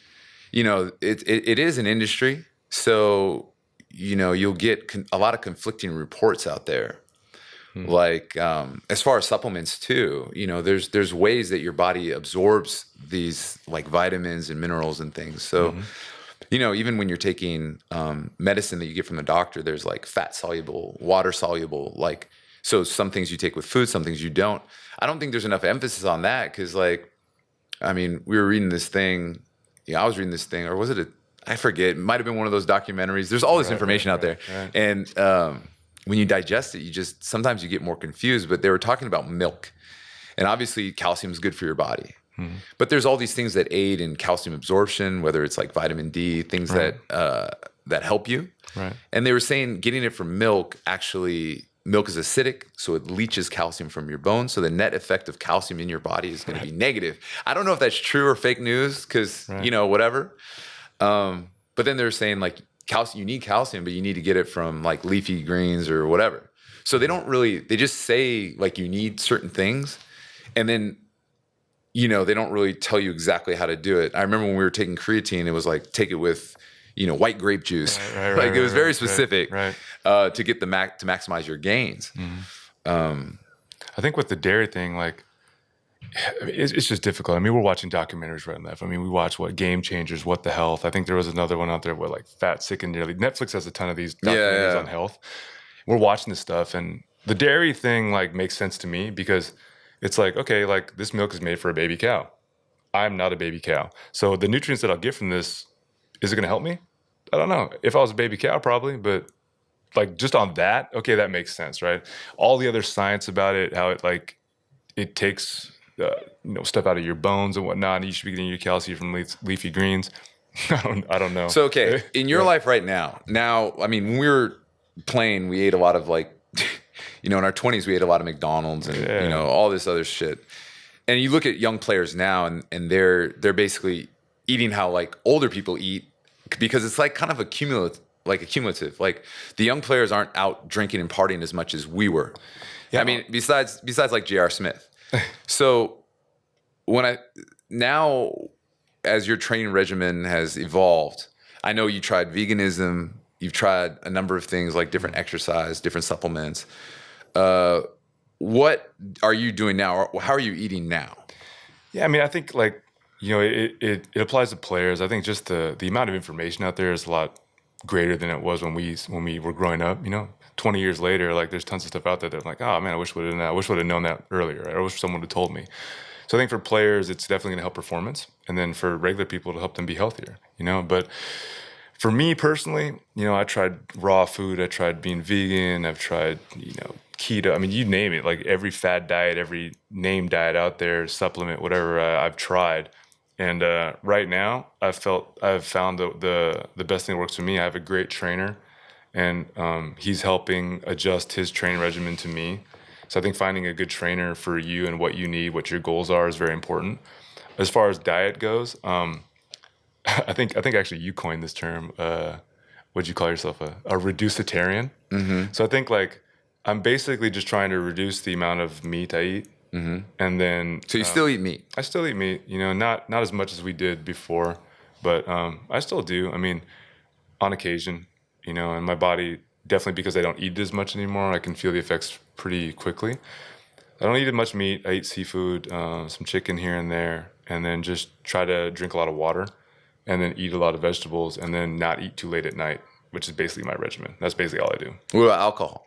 you know, it is an industry. So, you know, you'll get a lot of conflicting reports out there. Like as far as supplements too, you know, there's ways that your body absorbs these like vitamins and minerals and things. So, you know, even when you're taking medicine that you get from the doctor, there's like fat soluble, water soluble, like, so some things you take with food, some things you don't. I don't think there's enough emphasis on that because like, I mean, we were reading this thing, I was reading this thing, or was it I forget, it might've been one of those documentaries. There's all this information out there. And when you digest it, sometimes you get more confused, but they were talking about milk. And obviously calcium is good for your body. But there's all these things that aid in calcium absorption, whether it's like vitamin D, things that help you. Right. And they were saying getting it from milk, actually, milk is acidic, so it leaches calcium from your bones. So the net effect of calcium in your body is going to be negative. I don't know if that's true or fake news because, you know, whatever. But then they're saying like, calcium, you need calcium, but you need to get it from like leafy greens or whatever. So they just say like you need certain things. And then, you know, they don't really tell you exactly how to do it. I remember when we were taking creatine, it was like, take it with, you know, white grape juice. It was very specific to get to maximize your gains. I think with the dairy thing, like, it's just difficult. I mean, we're watching documentaries right and left. I mean, we watch Game Changers, What the Health. I think there was another one out there where like Fat, Sick, and Nearly. Netflix has a ton of these documentaries on health. We're watching this stuff, and the dairy thing like makes sense to me because it's like, okay, like this milk is made for a baby cow. I'm not a baby cow. So the nutrients that I'll get from this, is it going to help me? I don't know. If I was a baby cow, probably, but like just on that, okay, that makes sense, right? All the other science about it, how it like, it takes you know, stuff out of your bones and whatnot, and you should be getting your calcium from leafy greens. I don't know. So, okay, in your life right now, I mean, when we were playing, we ate a lot of like, you know, in our 20s, we ate a lot of McDonald's and, you know, all this other shit. And you look at young players now and they're basically eating how like older people eat because it's like kind of accumulative. Like the young players aren't out drinking and partying as much as we were. I mean, besides like J.R. Smith. So now as your training regimen has evolved, I know you tried veganism, you've tried a number of things like different exercise, different supplements. What are you doing now? Or how are you eating now? Yeah, I mean, I think like, you know, it applies to players. I think just the amount of information out there is a lot greater than it was when we were growing up, you know. 20 years later, like there's tons of stuff out there that I'm like, oh man, I wish would have known that earlier. Right? I wish someone would have told me. So I think for players, it's definitely going to help performance, and then for regular people, to help them be healthier. You know, but for me personally, you know, I tried raw food, I tried being vegan, I've tried, you know, keto. I mean, you name it, like every fad diet, every name diet out there, supplement, whatever, I've tried. And right now, I've found the best thing that works for me. I have a great trainer. And he's helping adjust his training regimen to me. So I think finding a good trainer for you and what you need, what your goals are, is very important. As far as diet goes, I think actually you coined this term. What'd you call yourself? A reducitarian. So I think like I'm basically just trying to reduce the amount of meat I eat. And then so you still eat meat? I still eat meat. You know, not as much as we did before, but I still do. I mean, on occasion. You know, and my body, definitely because I don't eat as much anymore, I can feel the effects pretty quickly. I don't eat as much meat. I eat seafood, some chicken here and there, and then just try to drink a lot of water, and then eat a lot of vegetables, and then not eat too late at night, which is basically my regimen. That's basically all I do. What about alcohol?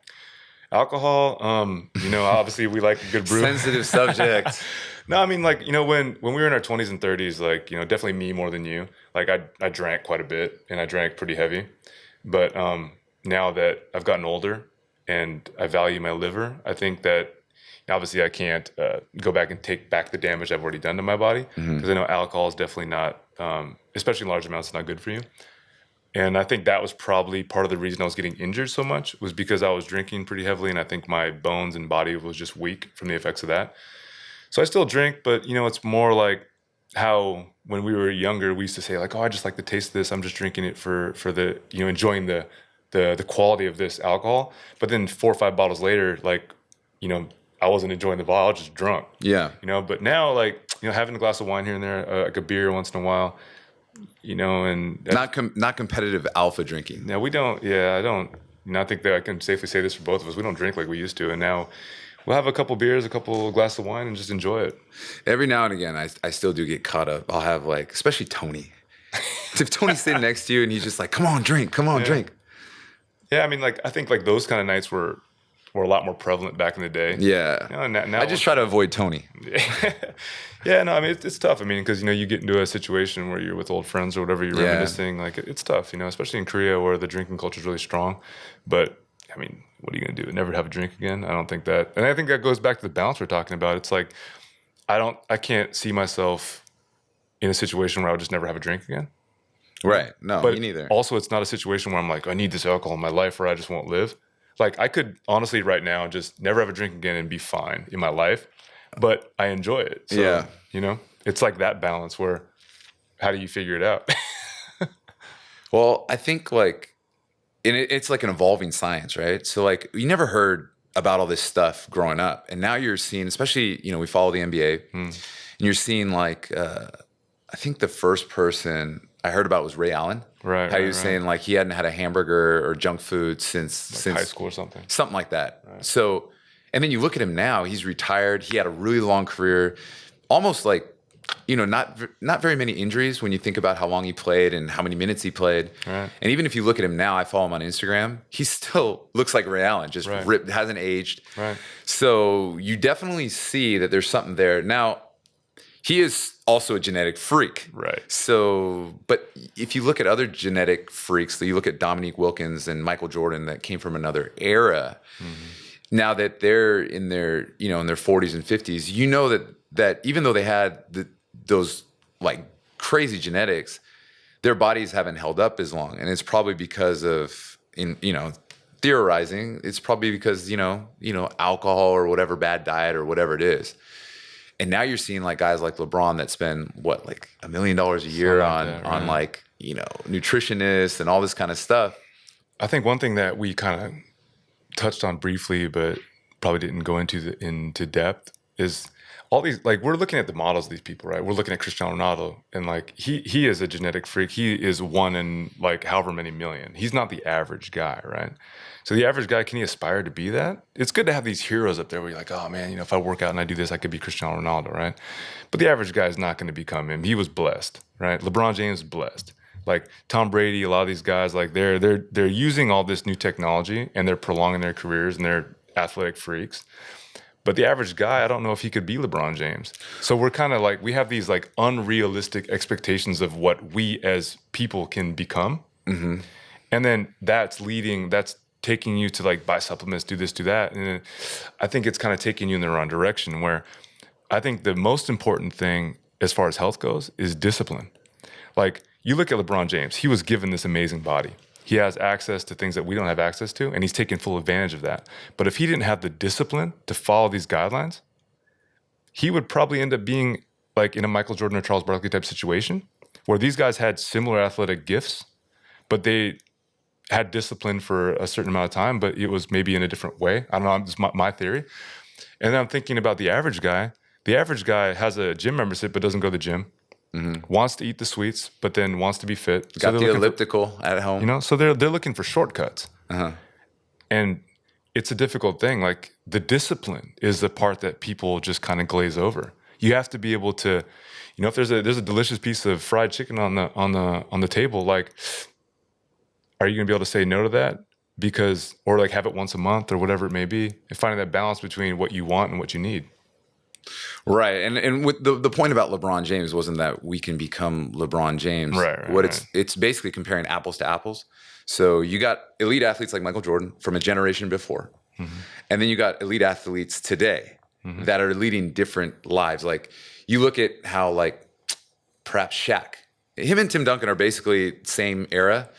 Alcohol, obviously we like a good brew. Sensitive subject. No, I mean, like, when we were in our 20s and 30s, like, definitely me more than you. Like, I drank quite a bit and I drank pretty heavy. But now that I've gotten older and I value my liver, I think that obviously I can't go back and take back the damage I've already done to my body because I know alcohol is definitely not, especially in large amounts, not good for you. And I think that was probably part of the reason I was getting injured so much was because I was drinking pretty heavily and I think my bones and body was just weak from the effects of that. So I still drink, but it's more like how when we were younger, we used to say like, oh, I just like the taste of this. I'm just drinking it for the, enjoying the quality of this alcohol. But then 4 or 5 bottles later, like, I wasn't enjoying the bottle, I was just drunk. Yeah. But now like, having a glass of wine here and there, like a beer once in a while, and Not competitive alpha drinking. no, we don't. Yeah, I don't. I think that I can safely say this for both of us. We don't drink like we used to, and now we'll have a couple beers, a couple glasses of wine, and just enjoy it. Every now and again, I still do get caught up. I'll have like, especially Tony. If Tony's sitting next to you and he's just like, come on, drink, drink. Yeah, I mean, like I think like those kind of nights were a lot more prevalent back in the day. Yeah. Now I just try to avoid Tony. Yeah, no, I mean it's tough. I mean, because you get into a situation where you're with old friends or whatever, you're reminiscing. Like it's tough, especially in Korea where the drinking culture is really strong. But I mean, what are you gonna do? Never have a drink again? I don't think that. And I think that goes back to the balance we're talking about. It's like I can't see myself in a situation where I would just never have a drink again. Right. No, But me neither. also, it's not a situation where I'm like, I need this alcohol in my life or I just won't live. Like, I could honestly right now just never have a drink again and be fine in my life, but I enjoy it. So, Yeah. It's like that balance where how do you figure it out? Well, I think like, and it's like an evolving science, right? So like, you never heard about all this stuff growing up, and now you're seeing, especially we follow the NBA, and you're seeing like, I think the first person I heard about was Ray Allen. Right. How he was saying like he hadn't had a hamburger or junk food since high school or something. Something like that. Right. So, and then you look at him now, he's retired. He had a really long career, almost like, not very many injuries when you think about how long he played and how many minutes he played. Right. And even if you look at him now, I follow him on Instagram, he still looks like Ray Allen, just ripped, hasn't aged. Right. So you definitely see that there's something there. Now, he is also a genetic freak. Right. So, but if you look at other genetic freaks, you look at Dominique Wilkins and Michael Jordan that came from another era. Mm-hmm. Now that they're in their, in their 40s and 50s, that even though they had those like crazy genetics, their bodies haven't held up as long. And it's probably because of, theorizing, it's probably because, alcohol or whatever, bad diet or whatever it is. And now you're seeing like guys like LeBron that spend like $1 million a year on like, nutritionists and all this kind of stuff. I think one thing that we kind of touched on briefly, but probably didn't go into depth is all these, like we're looking at the models of these people, right? We're looking at Cristiano Ronaldo and like he is a genetic freak. He is one in like however many million. He's not the average guy, right? So the average guy, can he aspire to be that? It's good to have these heroes up there where you're like, oh man, if I work out and I do this, I could be Cristiano Ronaldo, right? But the average guy is not going to become him. He was blessed, right? LeBron James is blessed. Like Tom Brady, a lot of these guys, like they're using all this new technology and they're prolonging their careers and they're athletic freaks. But the average guy, I don't know if he could be LeBron James. So we're kind of like, we have these like unrealistic expectations of what we as people can become. Mm-hmm. And then that's taking you to like buy supplements, do this, do that. And I think it's kind of taking you in the wrong direction where I think the most important thing as far as health goes is discipline. Like you look at LeBron James, he was given this amazing body. He has access to things that we don't have access to, and he's taking full advantage of that. But if he didn't have the discipline to follow these guidelines, he would probably end up being like in a Michael Jordan or Charles Barkley type situation where these guys had similar athletic gifts, but they had discipline for a certain amount of time, but it was maybe in a different way. I don't know, it's my theory. And then I'm thinking about the average guy. The average guy has a gym membership but doesn't go to the gym. Mm-hmm. Wants to eat the sweets, but then wants to be fit. Got the elliptical at home. So they're looking for shortcuts. Uh-huh. And it's a difficult thing. Like the discipline is the part that people just kind of glaze over. You have to be able to, if there's a delicious piece of fried chicken on the table, like, are you going to be able to say no to that? because, or like have it once a month or whatever it may be, and finding that balance between what you want and what you need. Right. And with the point about LeBron James wasn't that we can become LeBron James. Right. It's basically comparing apples to apples. So you got elite athletes like Michael Jordan from a generation before. And then you got elite athletes today that are leading different lives. Like you look at how like perhaps Shaq, him and Tim Duncan are basically same era.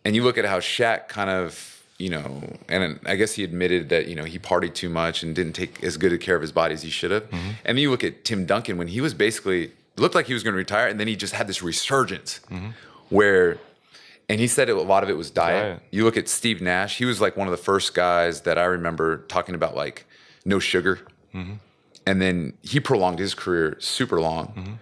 And you look at how Shaq kind of, you know, and I guess he admitted that, you know, he partied too much and didn't take as good a care of his body as he should have. And then you look at Tim Duncan when he was basically, looked like he was going to retire, and then he just had this resurgence where, and he said a lot of it was diet. You look at Steve Nash, he was like one of the first guys that I remember talking about like no sugar. And then he prolonged his career super long.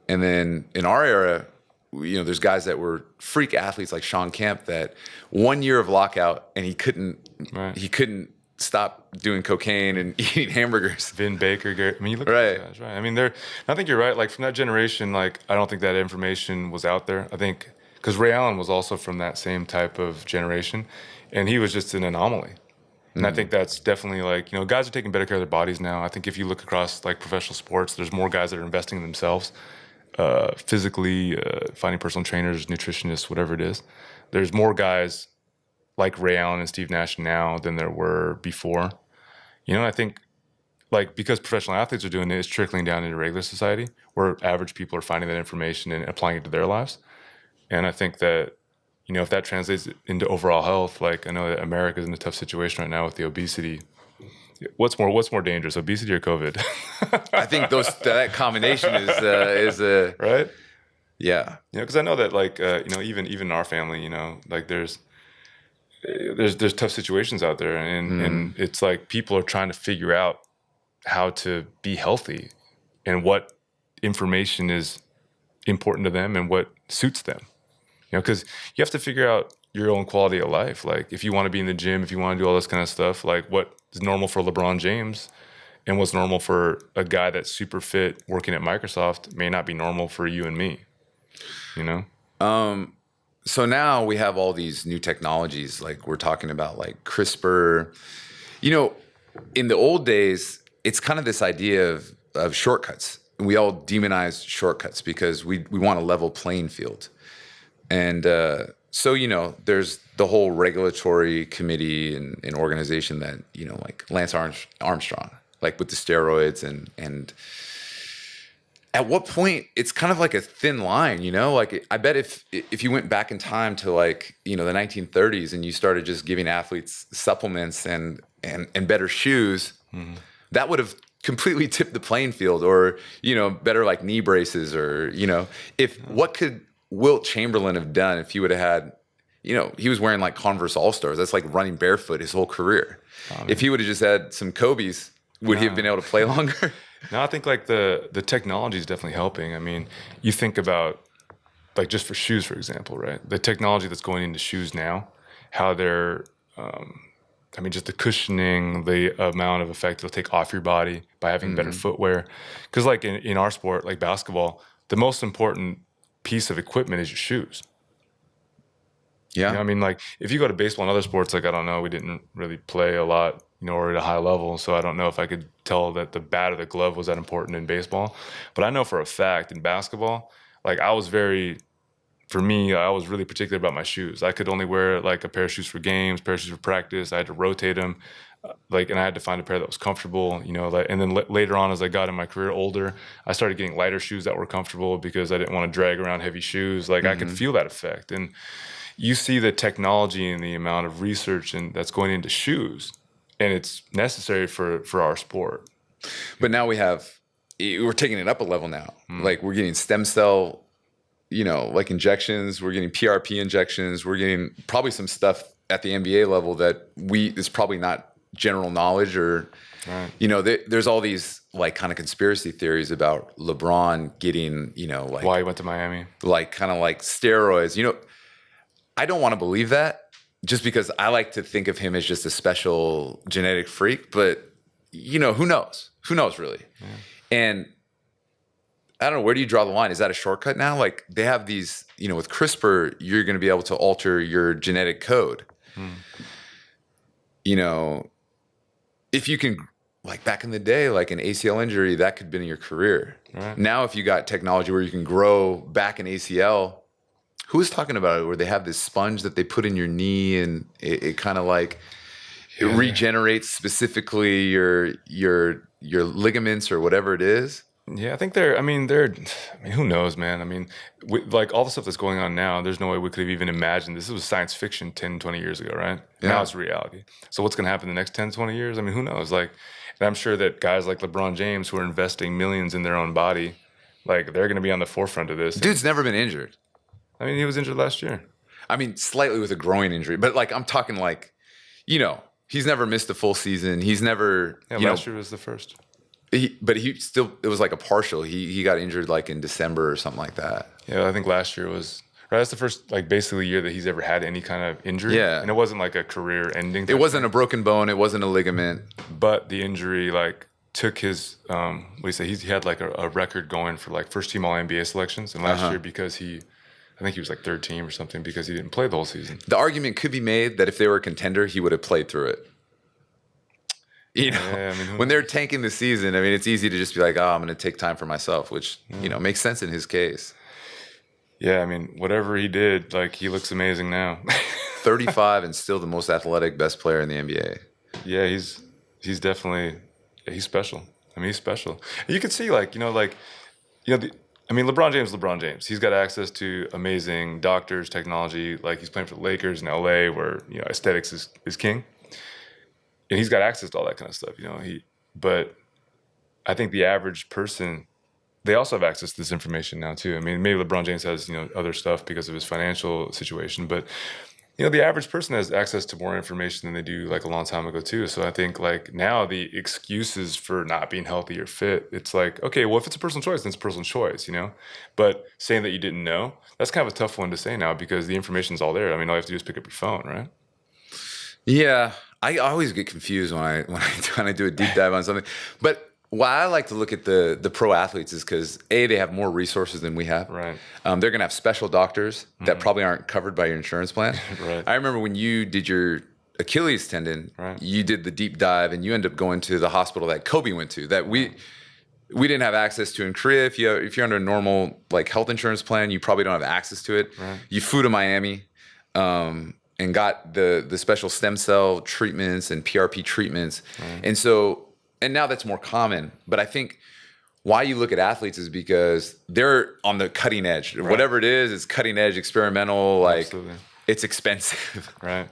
And then in our era, you know, there's guys that were freak athletes like Sean Kemp that 1 year of lockout and he couldn't stop doing cocaine and eating hamburgers. Vin Baker, Gary, I mean, you look at those guys, right? I mean, I think you're right. Like from that generation, like I don't think that information was out there. I think because Ray Allen was also from that same type of generation, and he was just an anomaly. And I think that's definitely like, you know, guys are taking better care of their bodies now. I think if you look across like professional sports, there's more guys that are investing in themselves. Physically, finding personal trainers, nutritionists, whatever it is. There's more guys like Ray Allen and Steve Nash now than there were before. You know, I think like because professional athletes are doing it, it's trickling down into regular society where average people are finding that information and applying it to their lives. And I think that, you know, if that translates into overall health, like I know that America's in a tough situation right now with the obesity. What's more dangerous, obesity or COVID? I think that combination is right. Yeah. You know, because I know that like you know, even in our family, you know, like there's tough situations out there, and it's like people are trying to figure out how to be healthy and what information is important to them and what suits them. You know, because you have to figure out your own quality of life. Like if you want to be in the gym, if you want to do all this kind of stuff, like what is normal for LeBron James and what's normal for a guy that's super fit working at Microsoft may not be normal for you and me, you know? So now we have all these new technologies, like we're talking about like CRISPR. You know, in the old days, it's kind of this idea of shortcuts. We all demonize shortcuts because we want a level playing field. And so, you know, there's the whole regulatory committee and organization that, you know, like Lance Armstrong, like with the steroids and at what point it's kind of like a thin line, you know, like I bet if you went back in time to like, you know, the 1930s and you started just giving athletes supplements and better shoes, that would have completely tipped the playing field, or, you know, better like knee braces, or, you know, what could Wilt Chamberlain have done if he would have had, you know, he was wearing like Converse All-Stars. That's like running barefoot his whole career. If he would have just had some Kobe's, would he have been able to play longer? No, I think like the technology is definitely helping. I mean, you think about like just for shoes, for example, right? The technology that's going into shoes now, how they're, I mean, just the cushioning, the amount of effect it'll take off your body by having better footwear. Because like in our sport, like basketball, the most important piece of equipment is your shoes. Yeah. You know, I mean, like if you go to baseball and other sports, like I don't know, we didn't really play a lot, you know, or at a high level. So I don't know if I could tell that the bat or the glove was that important in baseball. But I know for a fact in basketball, like I was really particular about my shoes. I could only wear like a pair of shoes for games, pair of shoes for practice. I had to rotate them, and I had to find a pair that was comfortable, you know. Like, and then later on, as I got in my career older, I started getting lighter shoes that were comfortable because I didn't want to drag around heavy shoes. Like I could feel that effect, and you see the technology and the amount of research that's going into shoes, and it's necessary for our sport. But now we're taking it up a level now. Like we're getting stem cell, you know, like injections, we're getting PRP injections, we're getting probably some stuff at the NBA level that is probably not general knowledge, or, you know, there's all these like kind of conspiracy theories about LeBron getting, you know, like why he went to Miami, like kind of like steroids, you know. I don't want to believe that just because I like to think of him as just a special genetic freak, but you know, who knows really? Yeah. And I don't know, where do you draw the line? Is that a shortcut now? Like they have these, you know, with CRISPR, you're going to be able to alter your genetic code. you know, if you can, like back in the day, like an ACL injury, that could have been your career. Right. Now, if you got technology where you can grow back an ACL, who was talking about it? Where they have this sponge that they put in your knee, and it kind of like it regenerates specifically your ligaments or whatever it is. Yeah, I think I mean, who knows, man? I mean, like all the stuff that's going on now, there's no way we could have even imagined this. This was science fiction 10, 20 years ago, right? Yeah. Now it's reality. So what's going to happen in the next 10, 20 years? I mean, who knows? Like, and I'm sure that guys like LeBron James who are investing millions in their own body, like they're going to be on the forefront of this. Dude's never been injured. I mean, he was injured last year. I mean, slightly with a groin injury, but like I'm talking like, you know, he's never missed a full season. He's never, last year was the first. But he still, it was like a partial. He got injured like in December or something like that. Yeah, I think last year was right. That's the first like basically year that he's ever had any kind of injury. Yeah, and it wasn't like a career ending. It wasn't a broken bone. It wasn't a ligament. But the injury like took his what do you say? He had like a record going for like first team All NBA selections, and last year because I think he was like third team or something because he didn't play the whole season. The argument could be made that if they were a contender, he would have played through it. You know, yeah, I mean, when they're tanking the season, I mean, it's easy to just be like, oh, I'm going to take time for myself, which, you know, makes sense in his case. Yeah, I mean, whatever he did, like, he looks amazing now. 35 and still the most athletic, best player in the NBA. Yeah, he's definitely, he's special. I mean, he's special. And you can see, like, LeBron James. He's got access to amazing doctors, technology. Like, he's playing for the Lakers in LA where, aesthetics is king. And he's got access to all that kind of stuff, but I think the average person, they also have access to this information now too. I mean, maybe LeBron James has, other stuff because of his financial situation, but the average person has access to more information than they do like a long time ago too. So I think like now the excuses for not being healthy or fit, it's like, okay, well, if it's a personal choice, then it's a personal choice, but saying that you didn't know, that's kind of a tough one to say now because the information's all there. I mean, all you have to do is pick up your phone, right? Yeah. I always get confused when I do a deep dive on something. But why I like to look at the pro athletes is because they have more resources than we have. Right. They're gonna have special doctors that probably aren't covered by your insurance plan. Right. I remember when you did your Achilles tendon, you did the deep dive and you end up going to the hospital that Kobe went to that we didn't have access to in Korea. If you're under a normal like health insurance plan, you probably don't have access to it. Right. You flew to Miami. And got the special stem cell treatments and PRP treatments. And now that's more common. But I think why you look at athletes is because they're on the cutting edge. Right. Whatever it is, it's cutting edge, experimental, like Absolutely. It's expensive. Right.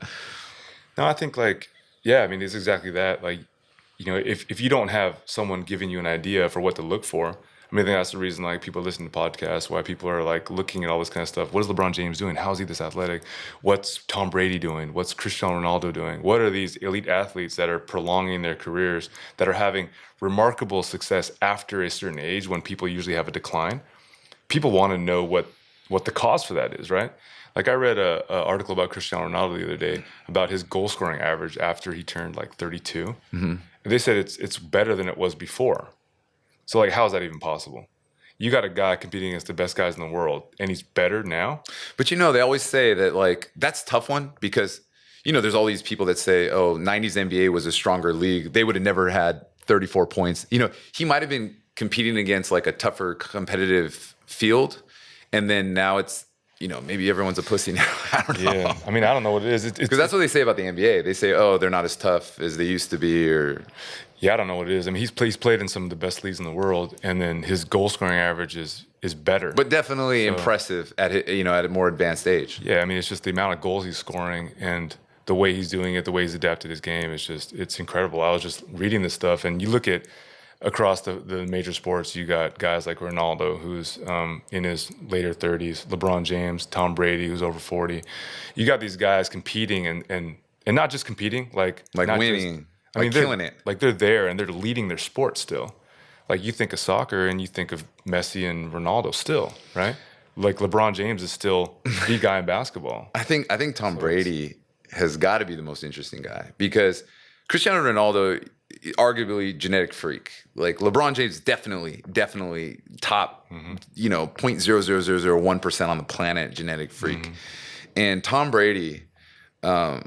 No, I think like, yeah, I mean, it's exactly that. Like, if you don't have someone giving you an idea for what to look for, I mean, I think that's the reason like people listen to podcasts, why people are like looking at all this kind of stuff. What is LeBron James doing? How is he this athletic? What's Tom Brady doing? What's Cristiano Ronaldo doing? What are these elite athletes that are prolonging their careers, that are having remarkable success after a certain age when people usually have a decline? People want to know what the cause for that is, right? Like I read an article about Cristiano Ronaldo the other day about his goal scoring average after he turned like 32. Mm-hmm. And they said it's better than it was before. So, like, how is that even possible? You got a guy competing against the best guys in the world, and he's better now? But, they always say that, like, that's a tough one because, there's all these people that say, oh, 90s NBA was a stronger league. They would have never had 34 points. He might have been competing against, like, a tougher competitive field, and then now it's, maybe everyone's a pussy now. I don't know. Yeah, I mean, I don't know what it is. Because that's what they say about the NBA. They say, oh, they're not as tough as they used to be, or... Yeah, I don't know what it is. I mean, he's played in some of the best leagues in the world, and then his goal scoring average is better. But definitely impressive at at a more advanced age. Yeah, I mean, it's just the amount of goals he's scoring and the way he's doing it, the way he's adapted his game. It's incredible. I was just reading this stuff, and you look at across the major sports, you got guys like Ronaldo, who's in his later 30s, LeBron James, Tom Brady, who's over 40. You got these guys competing and not just competing, like not winning. I mean, killing it. Like they're there and they're leading their sport still. Like you think of soccer and you think of Messi and Ronaldo still, right? Like LeBron James is still the guy in basketball. I think Tom Brady has got to be the most interesting guy because Cristiano Ronaldo, arguably genetic freak. Like LeBron James, definitely top, 0.00001% on the planet genetic freak, and Tom Brady. I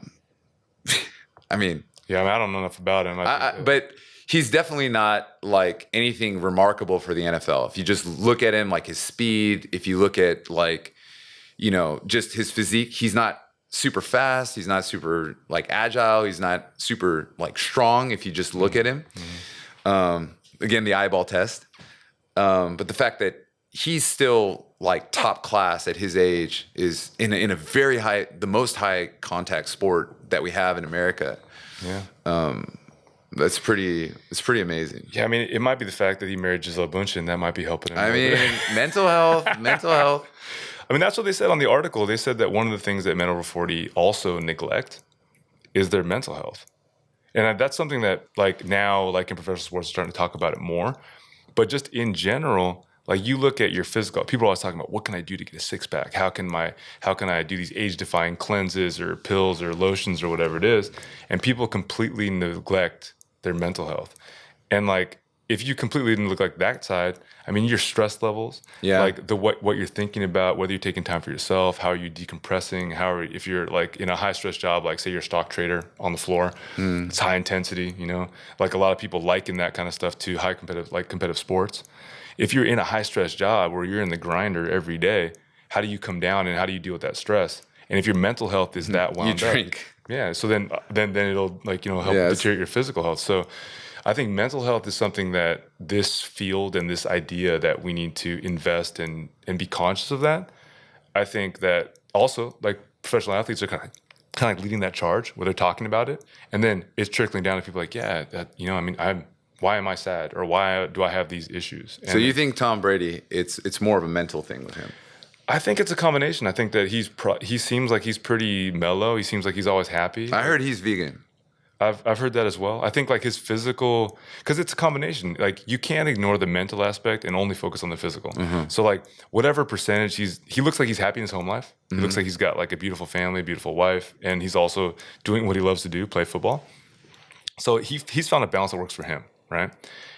mean. Yeah, I mean, I don't know enough about him. But he's definitely not like anything remarkable for the NFL. If you just look at him, like his speed, if you look at like, just his physique, he's not super fast. He's not super like agile. He's not super like strong. If you just look at him, again, the eyeball test. But the fact that he's still like top class at his age is in a very high, the most high contact sport that we have in America. Yeah. It's pretty amazing. Yeah, I mean, it might be the fact that he married Gisele Bündchen that might be helping him. I mean, mental health. I mean, that's what they said on the article. They said that one of the things that men over 40 also neglect is their mental health. And that's something that like now, like in professional sports, are starting to talk about it more. But just in general, like you look at your physical, people are always talking about what can I do to get a six pack? How can I do these age defying cleanses or pills or lotions or whatever it is? And people completely neglect their mental health. And like, if you completely neglect that side, I mean, your stress levels, like what you're thinking about, whether you're taking time for yourself, how are you decompressing, if you're like in a high stress job, like say you're a stock trader on the floor, it's high intensity, like a lot of people liken that kind of stuff to competitive sports. If you're in a high stress job where you're in the grinder every day, how do you come down and how do you deal with that stress? And if your mental health is that wound you drink. up, so then it'll like, help deteriorate your physical health. So I think mental health is something that this field and this idea that we need to invest in and be conscious of that. I think that also like professional athletes are kind of like leading that charge where they're talking about it. And then it's trickling down to people like, why am I sad? Or why do I have these issues? And so you think Tom Brady, it's more of a mental thing with him? I think it's a combination. I think that he seems like he's pretty mellow. He seems like he's always happy. I heard he's vegan. I've heard that as well. I think like his physical, because it's a combination. Like you can't ignore the mental aspect and only focus on the physical. So like whatever percentage he looks like he's happy in his home life. He looks like he's got like a beautiful family, beautiful wife, and he's also doing what he loves to do, play football. So he's found a balance that works for him, right?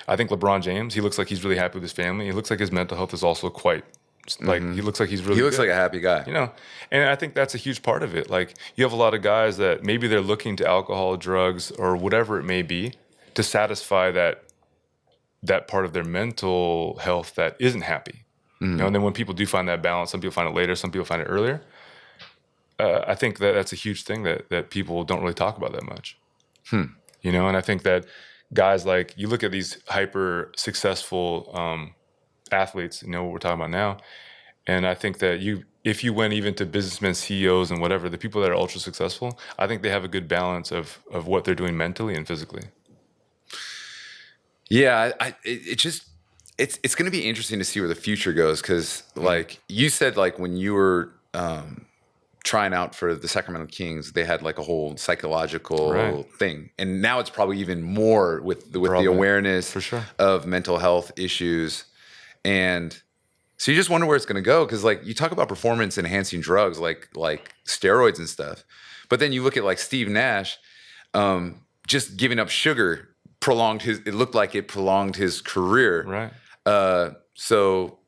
I think LeBron James, he looks like he's really happy with his family. He looks like his mental health is also quite like he looks like he's really good. Like a happy guy. And I think that's a huge part of it. Like you have a lot of guys that maybe they're looking to alcohol, drugs, or whatever it may be to satisfy that part of their mental health that isn't happy. And then when people do find that balance, some people find it later, some people find it earlier. I think that's a huge thing that people don't really talk about that much. And I think that guys like, you look at these hyper successful athletes, what we're talking about now. And I think that if you went even to businessmen, CEOs and whatever, the people that are ultra successful, I think they have a good balance of what they're doing mentally and physically. Yeah, it's going to be interesting to see where the future goes. Cause like you said, like when you were trying out for the Sacramento Kings, they had like a whole psychological thing. And now it's probably even more with the awareness for sure of mental health issues. And so you just wonder where it's going to go. Cause like you talk about performance enhancing drugs, like steroids and stuff. But then you look at like Steve Nash, just giving up sugar it looked like it prolonged his career. Right. So,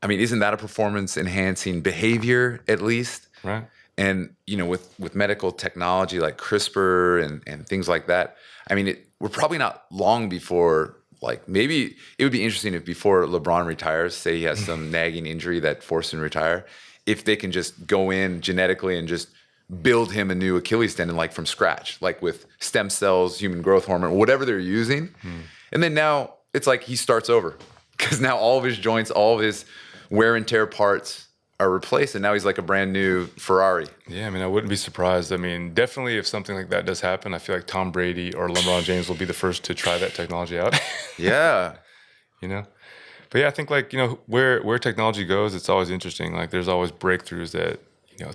I mean, isn't that a performance enhancing behavior at least? Right. And, with medical technology like CRISPR and things like that, I mean, we're probably not long before, like maybe it would be interesting if before LeBron retires, say he has some nagging injury that forced him to retire, if they can just go in genetically and just build him a new Achilles tendon, like from scratch, like with stem cells, human growth hormone, whatever they're using. And then now it's like he starts over because now all of his joints, all of his wear and tear parts are replaced, and now he's like a brand new Ferrari. Yeah, I mean, I wouldn't be surprised. I mean, definitely if something like that does happen, I feel like Tom Brady or LeBron James will be the first to try that technology out. Yeah. But yeah, I think like, where technology goes, it's always interesting. Like there's always breakthroughs that,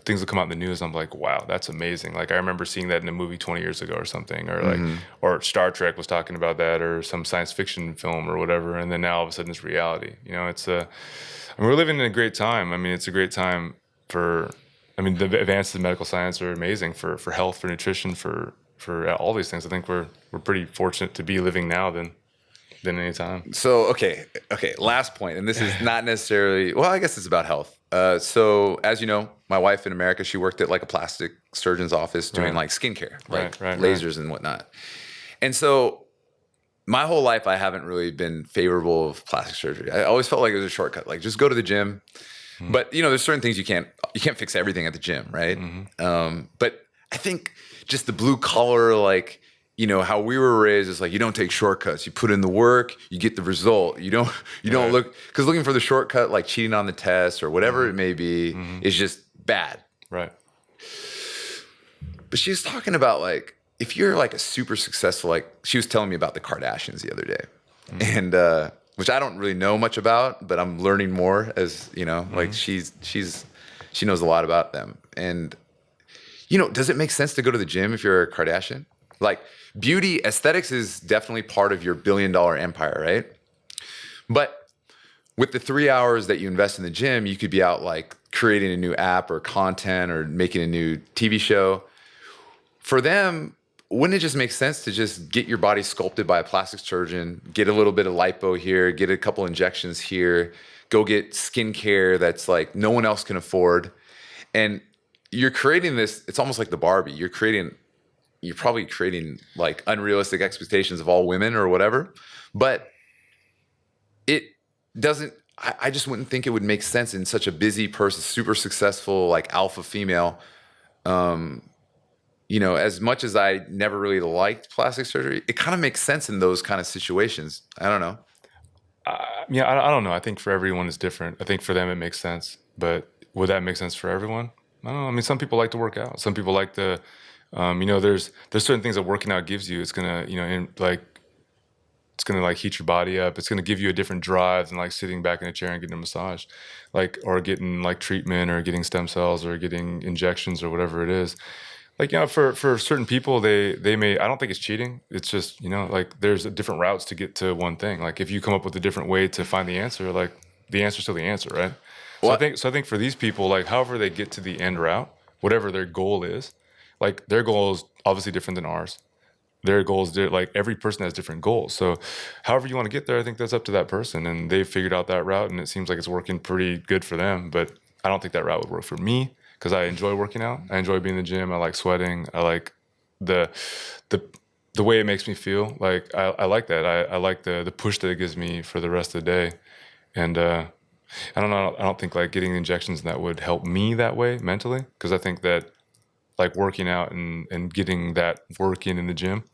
things will come out in the news. I'm like, wow, that's amazing. Like I remember seeing that in a movie 20 years ago or something, or like, or Star Trek was talking about that, or some science fiction film or whatever. And then now all of a sudden it's reality. We're living in a great time. I mean, it's a great time the advances in medical science are amazing for health, for nutrition, for all these things. I think we're pretty fortunate to be living now than any time. So, okay. Last point, and this is not necessarily, well, I guess it's about health. So as you know, my wife in America, she worked at like a plastic surgeon's office doing like skincare, like lasers and whatnot. And so my whole life, I haven't really been favorable of plastic surgery. I always felt like it was a shortcut, like just go to the gym. But you know, there's certain things you can't fix everything at the gym, right? But I think just the blue collar, like, you know, how we were raised is like, you don't take shortcuts. You put in the work, you get the result. You don't look, because looking for the shortcut, like cheating on the test or whatever it may be, is just bad. Right. But she was talking about like, if you're like a super successful, like she was telling me about the Kardashians the other day, and which I don't really know much about, but I'm learning more as, you know, like she knows a lot about them. And, you know, does it make sense to go to the gym if you're a Kardashian? Like, beauty, aesthetics is definitely part of your billion-dollar empire, right? But with the 3 hours that you invest in the gym, you could be out like creating a new app or content or making a new TV show. For them, wouldn't it just make sense to just get your body sculpted by a plastic surgeon, get a little bit of lipo here, get a couple injections here, go get skincare that's like no one else can afford. And you're creating this, it's almost like the Barbie. You're probably creating like unrealistic expectations of all women or whatever. But it doesn't, I just wouldn't think it would make sense in such a busy person, super successful, like alpha female. You know, as much as I never really liked plastic surgery, it kind of makes sense in those kind of situations. I don't know. Yeah, I don't know. I think for everyone it's different. I think for them it makes sense, but would that make sense for everyone? I don't know. I mean, some people like to work out. Some people like the, you know, there's certain things that working out gives you. It's gonna, you know, it's gonna like heat your body up. It's gonna give you a different drive than like sitting back in a chair and getting a massage, like, or getting like treatment or getting stem cells or getting injections or whatever it is. Like, you know, for certain people, they may, I don't think it's cheating. It's just, you know, like there's different routes to get to one thing. Like if you come up with a different way to find the answer, like the answer's still the answer, right? So I think for these people, like however they get to the end route, whatever their goal is, like their goal is obviously different than ours. Their goals, like every person has different goals. So however you want to get there, I think that's up to that person. And they've figured out that route and it seems like it's working pretty good for them. But I don't think that route would work for me. Because I enjoy working out. I enjoy being in the gym. I like sweating. I like the way it makes me feel. Like I like that. I like the push that it gives me for the rest of the day. And I don't know. I don't think like getting injections that would help me that way mentally. Because I think that like working out and getting that work in the gym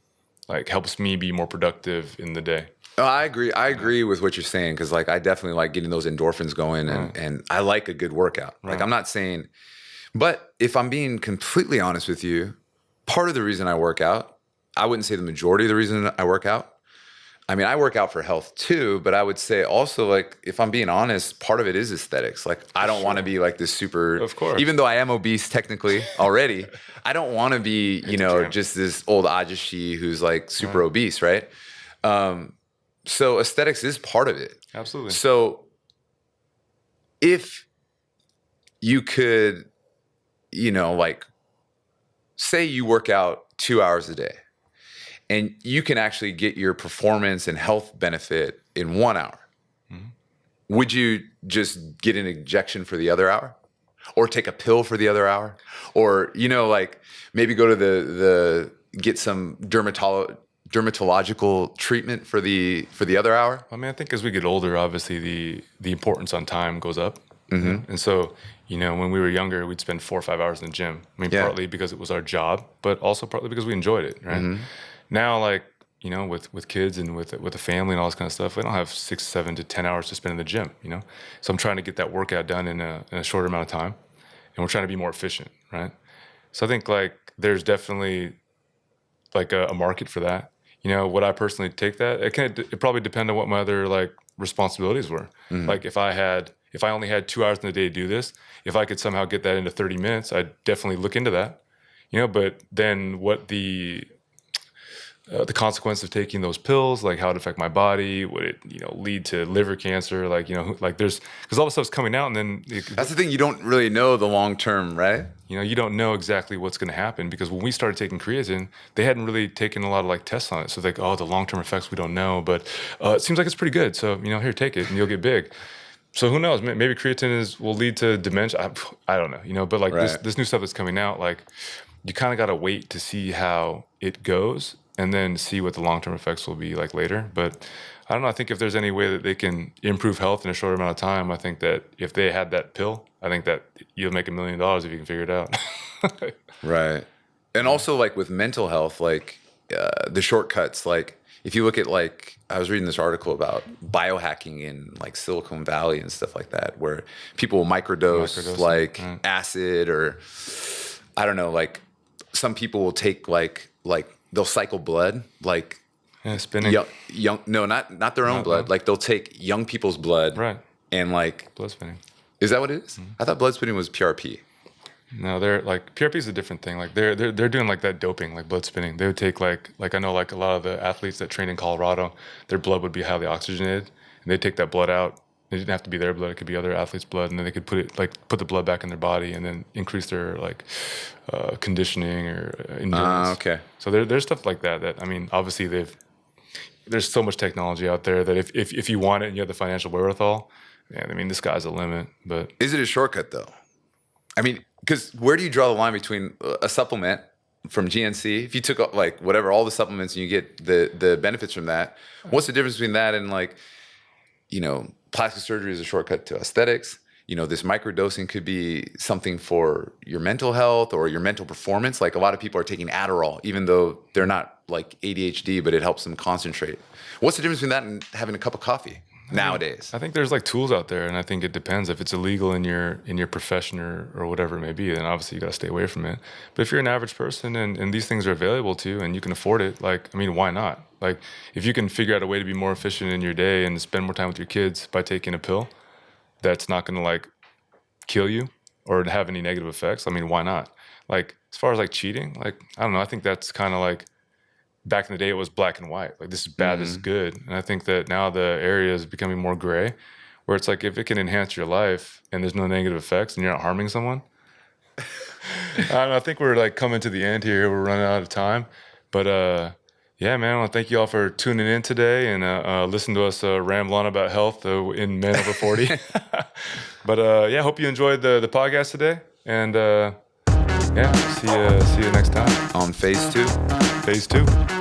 like helps me be more productive in the day. Oh, I agree. I agree with what you're saying because like I definitely like getting those endorphins going and I like a good workout. Like I'm not saying. But if I'm being completely honest with you, part of the reason I work out, I wouldn't say the majority of the reason I work out. I mean, I work out for health too, but I would say also like, if I'm being honest, part of it is aesthetics. Like I don't want to be like this super, of course, even though I am obese technically already, I don't want to be, you know, just this old ajashi who's like super obese, right? So aesthetics is part of it. Absolutely. So if you could, you know, like say you work out 2 hours a day and you can actually get your performance and health benefit in 1 hour. Would you just get an injection for the other hour or take a pill for the other hour? Or, you know, like maybe go to get some dermatological treatment for the other hour? I mean, I think as we get older, obviously the importance on time goes up. And so, you know, when we were younger, we'd spend 4 or 5 hours in the gym. I mean, partly because it was our job, but also partly because we enjoyed it, right? Now, like, you know, with kids and with a family and all this kind of stuff, we don't have 6, 7 to 10 hours to spend in the gym, you know? So I'm trying to get that workout done in a shorter amount of time, and we're trying to be more efficient, right? So I think, like, there's definitely, like, a market for that. You know, would I personally take that? It probably depend on what my other, like, responsibilities were. Like, if I only had 2 hours in the day to do this, if I could somehow get that into 30 minutes, I'd definitely look into that, you know, but then what the consequence of taking those pills, like how it affect my body, would it, you know, lead to liver cancer? Like, you know, like because all the stuff's coming out and then. That's the thing, you don't really know the long term, right? You know, you don't know exactly what's going to happen because when we started taking creatine, they hadn't really taken a lot of like tests on it. So like, oh, the long-term effects, we don't know, but it seems like it's pretty good. So, you know, here, take it and you'll get big. So who knows? Maybe creatine will lead to dementia. I don't know, but like Right. this new stuff that's coming out, like you kind of got to wait to see how it goes and then see what the long-term effects will be like later. But I don't know. I think if there's any way that they can improve health in a short amount of time, I think that if they had that pill, I think that you'll make $1 million if you can figure it out. Right. And also like with mental health, like the shortcuts, like if you look at like, I was reading this article about biohacking in like Silicon Valley and stuff like that, where people will microdose like acid, or I don't know, like some people will take like they'll cycle blood, like Spinning. no, not their own blood. Like they'll take young people's blood. Right. And like, Blood spinning. is that what it is? I thought blood spinning was PRP. No, they're like PRP is a different thing. Like they're doing like that doping, like blood spinning. They would take like I know like a lot of the athletes that train in Colorado, their blood would be highly oxygenated, and they'd take that blood out. It didn't have to be their blood; it could be other athletes' blood, and then they could put the blood back in their body, and then increase their like conditioning or endurance. Okay. So there's stuff like that. That I mean, obviously there's so much technology out there that if you want it and you have the financial wherewithal, man, I mean, the sky's the limit. But Is it a shortcut though? I mean, because where do you draw the line between a supplement from GNC? If you took like whatever, all the supplements and you get the benefits from that, what's the difference between that and like, plastic surgery is a shortcut to aesthetics? This microdosing could be something for your mental health or your mental performance. Like a lot of people are taking Adderall, even though they're not like ADHD, but it helps them concentrate. What's the difference between that and having a cup of coffee nowadays? I think there's like tools out there, and I think it depends. If it's illegal in your profession or whatever it may be, then obviously you got to stay away from it. But if you're an average person and these things are available to you and you can afford it, like, I mean, why not? Like, if you can figure out a way to be more efficient in your day and spend more time with your kids by taking a pill that's not going to like kill you or have any negative effects, I mean, why not? Like, as far as like cheating, like, I don't know. I think that's kind of like, back in the day, it was black and white. Like, this is bad, this is good. And I think that now the area is becoming more gray, where it's like, if it can enhance your life and there's no negative effects and you're not harming someone. I don't know, I think we're like coming to the end here. We're running out of time. But yeah, man, I want to thank you all for tuning in today and listen to us ramble on about health in men over 40. But yeah, hope you enjoyed the podcast today. And yeah, see you next time On phase two. Phase 2.